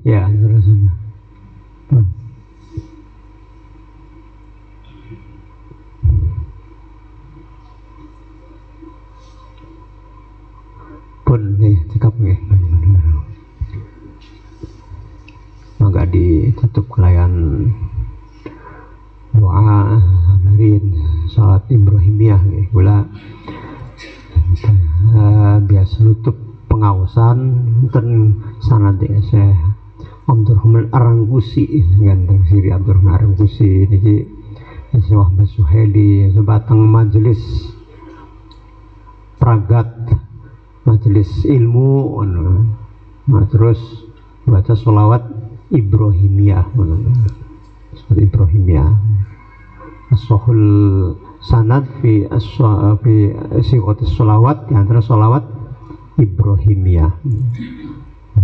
Ya, terusnya. Pun nih, cekap nih. Maka ditutup kelayan doa dari salat Ibrahimiyah nih. Gula biasa nutup pengawasan dan sanad ya saya Abdurrahman Arangkusi ganteng siri Abdurrahman Arangkusi niki Wahbah Suheli sebatang majelis pragat majelis ilmu terus baca sholawat Ibrahimiyah seperti Ibrahimiyah as-sahul sanad fi siqatis sholawat di antara sholawat Ibrahimiyah.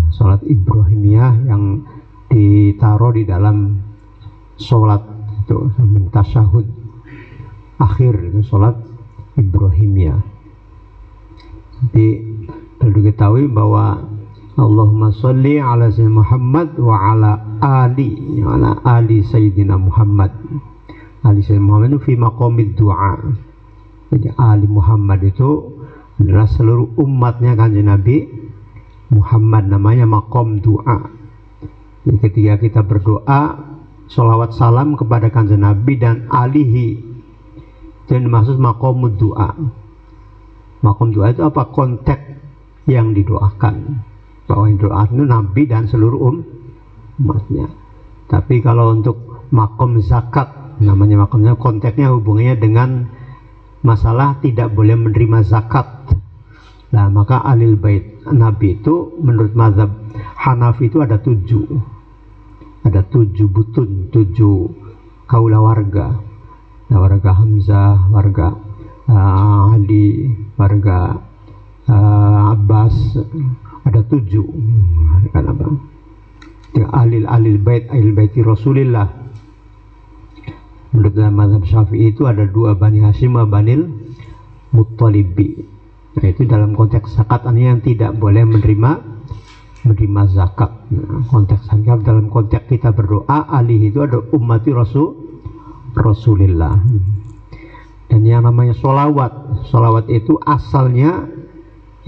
Sholat Ibrahimiyah yang ditaruh di dalam sholat itu tasyahud akhir itu sholat Ibrahimiyah. Jadi perlu diketahui bahwa Allahumma sholli ala Sayyidina Muhammad wa ala ali Sayyidina Muhammad. Ali Sayyidina Muhammad itu fi maqamid du'a. Jadi ali Muhammad itu adalah seluruh umatnya Kanjeng Nabi Muhammad, namanya maqam doa. Jadi ketika kita berdoa sholawat salam kepada Kanjeng Nabi dan alihi, dan maksud maqam doa. Maqam doa itu apa? Konteks yang didoakan, bahwa yang doa itu Nabi dan seluruh umatnya. Tapi kalau untuk maqam zakat, namanya maqamnya konteksnya hubungannya dengan masalah tidak boleh menerima zakat. Nah maka alil bait Nabi itu menurut mazhab Hanafi itu ada 7. ada 7 butun, 7 kaula warga, warga Hamzah, warga Ali, warga Abbas, ada 7. Kan apa? Alil baiti Rasulillah. Menurut mazhab Syafi'i itu ada 2, Bani Hashim dan Banil Muttalibi. Nah, itu dalam konteks zakat yang tidak boleh menerima zakat. Nah, konteks zakat dalam konteks kita berdoa, Ali itu ada ummati Rasulillah. Dan yang namanya sholawat itu asalnya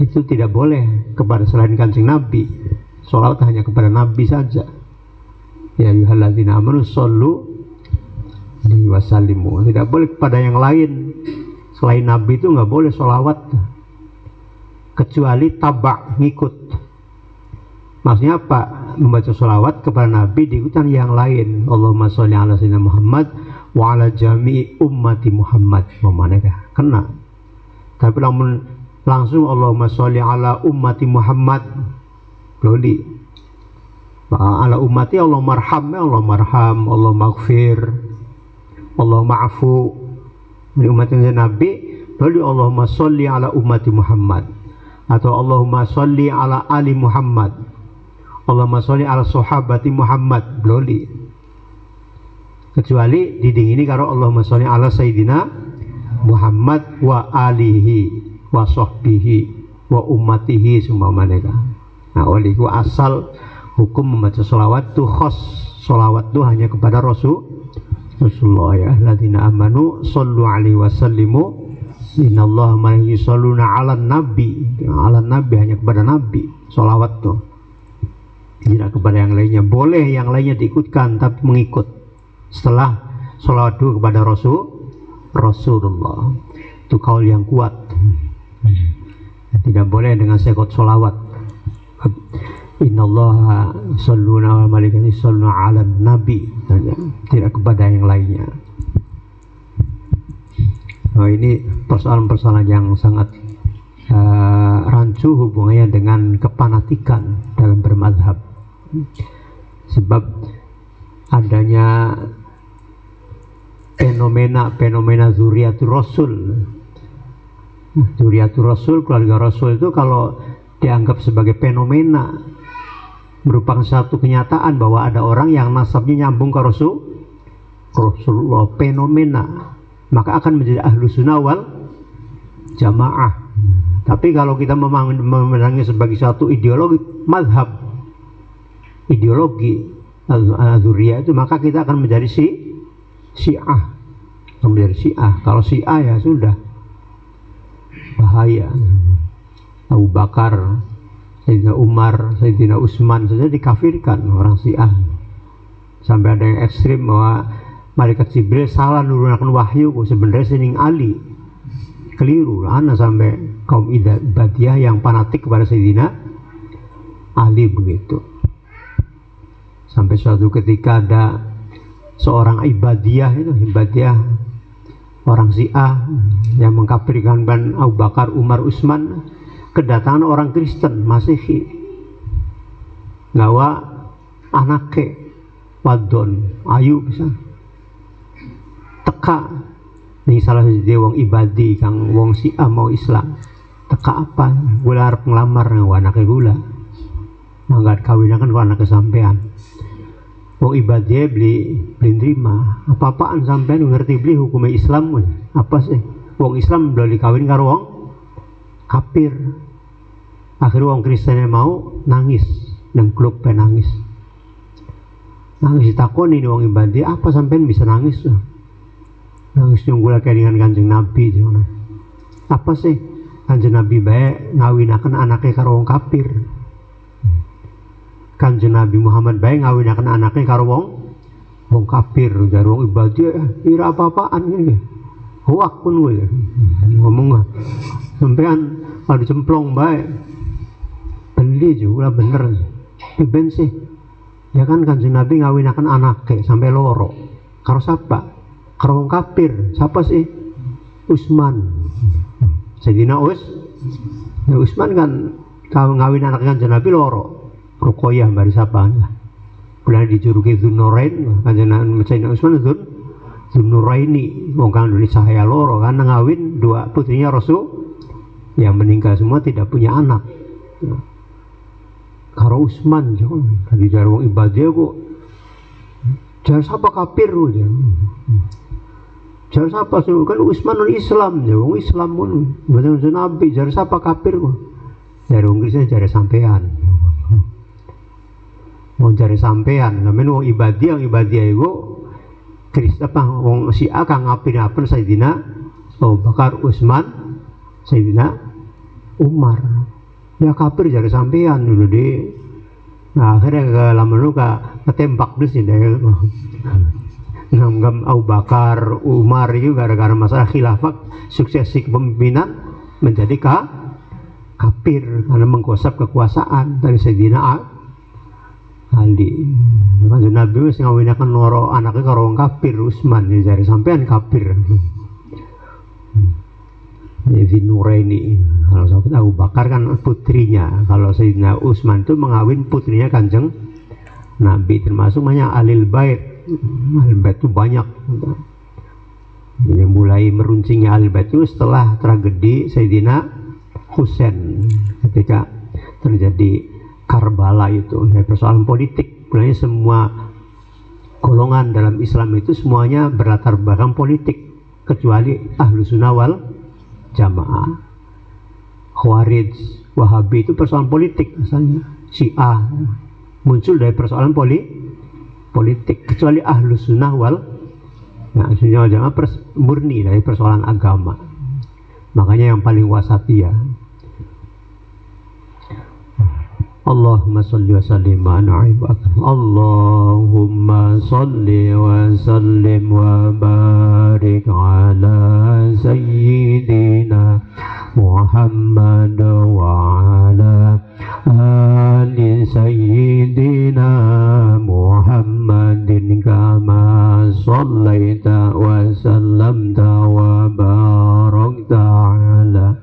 itu tidak boleh kepada selain Kanjeng Nabi. Sholawat hanya kepada Nabi saja. Ya ayyuhalladzina amanu shollu alaihi wasallimu. Tidak boleh kepada yang lain selain Nabi, itu nggak boleh sholawat, kecuali tabak, ngikut. Maksudnya apa? Membaca sholawat kepada Nabi diikutan yang lain. Allahumma sholli ala sayyidina Muhammad wa ala jami'i ummati Muhammad. Memanakah? Kena. Tapi langsung Allahumma sholli ala ummati Muhammad, loli. Ala ummati Allah marham, Allah marham, Allah maghfir, Allah ma'fu. Di umatnya Nabi, loli Allahumma sholli ala ummati Muhammad, atau Allahumma sholli ala ali Muhammad, Allahumma sholli ala sahabati Muhammad, loli. Kecuali didingini karo Allahumma sholli ala sayyidina Muhammad wa alihi wa sahbihi wa ummatihi semua mereka. Nah, oleh itu asal hukum membaca sholawat itu khas. Sholawat itu hanya kepada Rasulullah, ya alladzina amanu shollu alaihi wasallimu innallaha malaikatahu yusholluna 'alan nabi. 'Alan nabi hanya kepada Nabi sholawat tuh. Tidak kepada yang lainnya. Boleh yang lainnya diikutkan, tapi mengikut setelah sholawat itu kepada Rasulullah. Itu kaul yang kuat. Tidak boleh dengan sekot sholawat. Innallaha yusholluna wa malaikatahu yusholluna 'alan nabi. Tidak kepada yang lainnya. Nah, ini persoalan-persoalan yang sangat rancu hubungannya dengan kepanatikan dalam bermadhab. Sebab adanya fenomena zuriatul Rasul. Zuriatul Rasul, keluarga Rasul itu kalau dianggap sebagai fenomena, merupakan satu kenyataan bahwa ada orang yang nasabnya nyambung ke Rasulullah, fenomena, maka akan menjadi ahlu sunnah wal jamaah. Tapi kalau kita memandangnya sebagai satu ideologi mazhab, ideologi Zuriyah itu, maka kita akan menjadi Syiah. Menjadi Syiah. Kalau Syiah ya sudah bahaya. Abu Bakar, Sayyidina Umar, Sayyidina Utsman saja dikafirkan orang Syiah. Sampai ada yang ekstrim bahwa malaikat Jibril salah nurunkan wahyu, sebenarnya Sayyidina Ali. Keliru. Ana sampai kaum Ibadiyah yang fanatik kepada Sayyidina Ali begitu. Sampai suatu ketika ada seorang Ibadiyah orang Syiah yang mengkafirkan Abu Bakar, Umar, Utsman, kedatangan orang Kristen Masihi ngawa anake wadon ayu bisa teka nih salah satu wong ibadi kang wong Syiah mau Islam, teka apa gula arep ngelamar ngawa anake gula mangkat kawinakan kalau anak kesampean. Wong ibadah beli terima apa-apaan sampean ngerti beli hukum Islam apa sih? Wong Islam beli kawin karo wong kafir. Akhirnya wong Kristen mau nangis dan klub penangis. Nangis ditakoni wong ibadah, apa sampean bisa nangis? Nangis nunggu lagi dengan Kanjeng Nabi. Apa sih? Kanjeng Nabi bae ngawinaken anaknya karo wong kafir. Kanjeng Nabi Muhammad bae ngawinaken anaknya karo wong kafir. Dari wong ibadah ira apa-apaan ini. Hoak pun gue ngomong sampean kalau cemplong bae beli juga bener ben sih ya kan Kanjeng Nabi ngawinaken anaknya sampai loro karo siapa? Karo wong kafir. Siapa sih? Utsman. Sayyidina Utsman kan kalau ngawin anak Kanjeng Nabi loro Ruqayyah bari sapaan lah. Bulan dijuluki Dzunurain, kanjeng Sayyidina Utsman Dzunuraini, wong kang duwe cahaya loro kan ngawin dua putrinya Rasul yang meninggal semua tidak punya anak. Karo Utsman tadi jar wong ibadah kok jar sapa kafir aja. Jar sapa kan Utsman Islam ya, wong Islam pun mboten nabi jar sapa kafir kok. Jar wong Kristen jar sampean. Wong jar sampean, namanya wong ibadah iku Kristen apa wong Syiah kang ngapin-apin Sayyidina Abu Bakar, Utsman, Sayyidina Umar. Ya kafir jar sampean dulu deh. Nah akhirnya ke lama ketembak dulu sih deh. Ngam Abu Bakar, Umar itu gara-gara masalah khilafah suksesi kepemimpinan menjadi kafir karena menggosap kekuasaan dari Sayyidina Ali. Kanjeng Nabi wis ngawinaken loro anake karo wong kafir Utsman jare sampean kafir. Dzunuraini. Kalau sahabat Abu Bakar kan putrinya, kalau Sayyidina Utsman itu mengawin putrinya Kanjeng Nabi, termasuk banyak Ahlul Bait. Ahlul Bait itu banyak. Jadi mulai meruncingnya Ahlul Bait itu setelah tragedi Sayyidina Husain ketika terjadi Karbala itu, ya, persoalan politik. Sebenarnya semua golongan dalam Islam itu semuanya berlatar belakang politik kecuali Ahlus Sunnah wal Jamaah. Khawarij, Wahabi itu persoalan politik asalnya. Syiah muncul dari persoalan politik, kecuali Ahlus Sunnah wal Jamaah murni dari persoalan agama. Makanya yang paling wasatiyah. Allahumma salli wa sallim wa an'im Allahumma salli wa sallim wa barik ala sayyidina Muhammad wa ala ali sayyidina Muhammadin kama sallaita wa sallamta wa barakta ala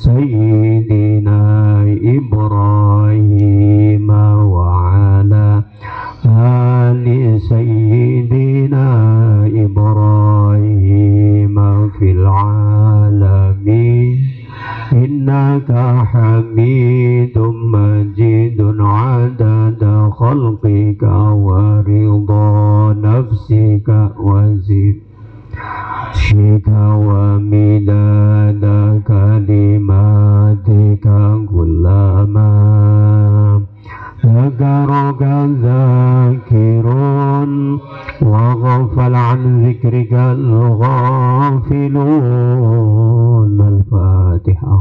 sayyidina Ibrahim wa ala ali sayyidina Ibrahim fil alamin innaka hamidum majidun adada khalqika wa ridha nafsika wa zidka wa midada kalimatika kullama zakaraka zakirun wa ghafal an zikrika al-ghafilun. Al-Fatihah.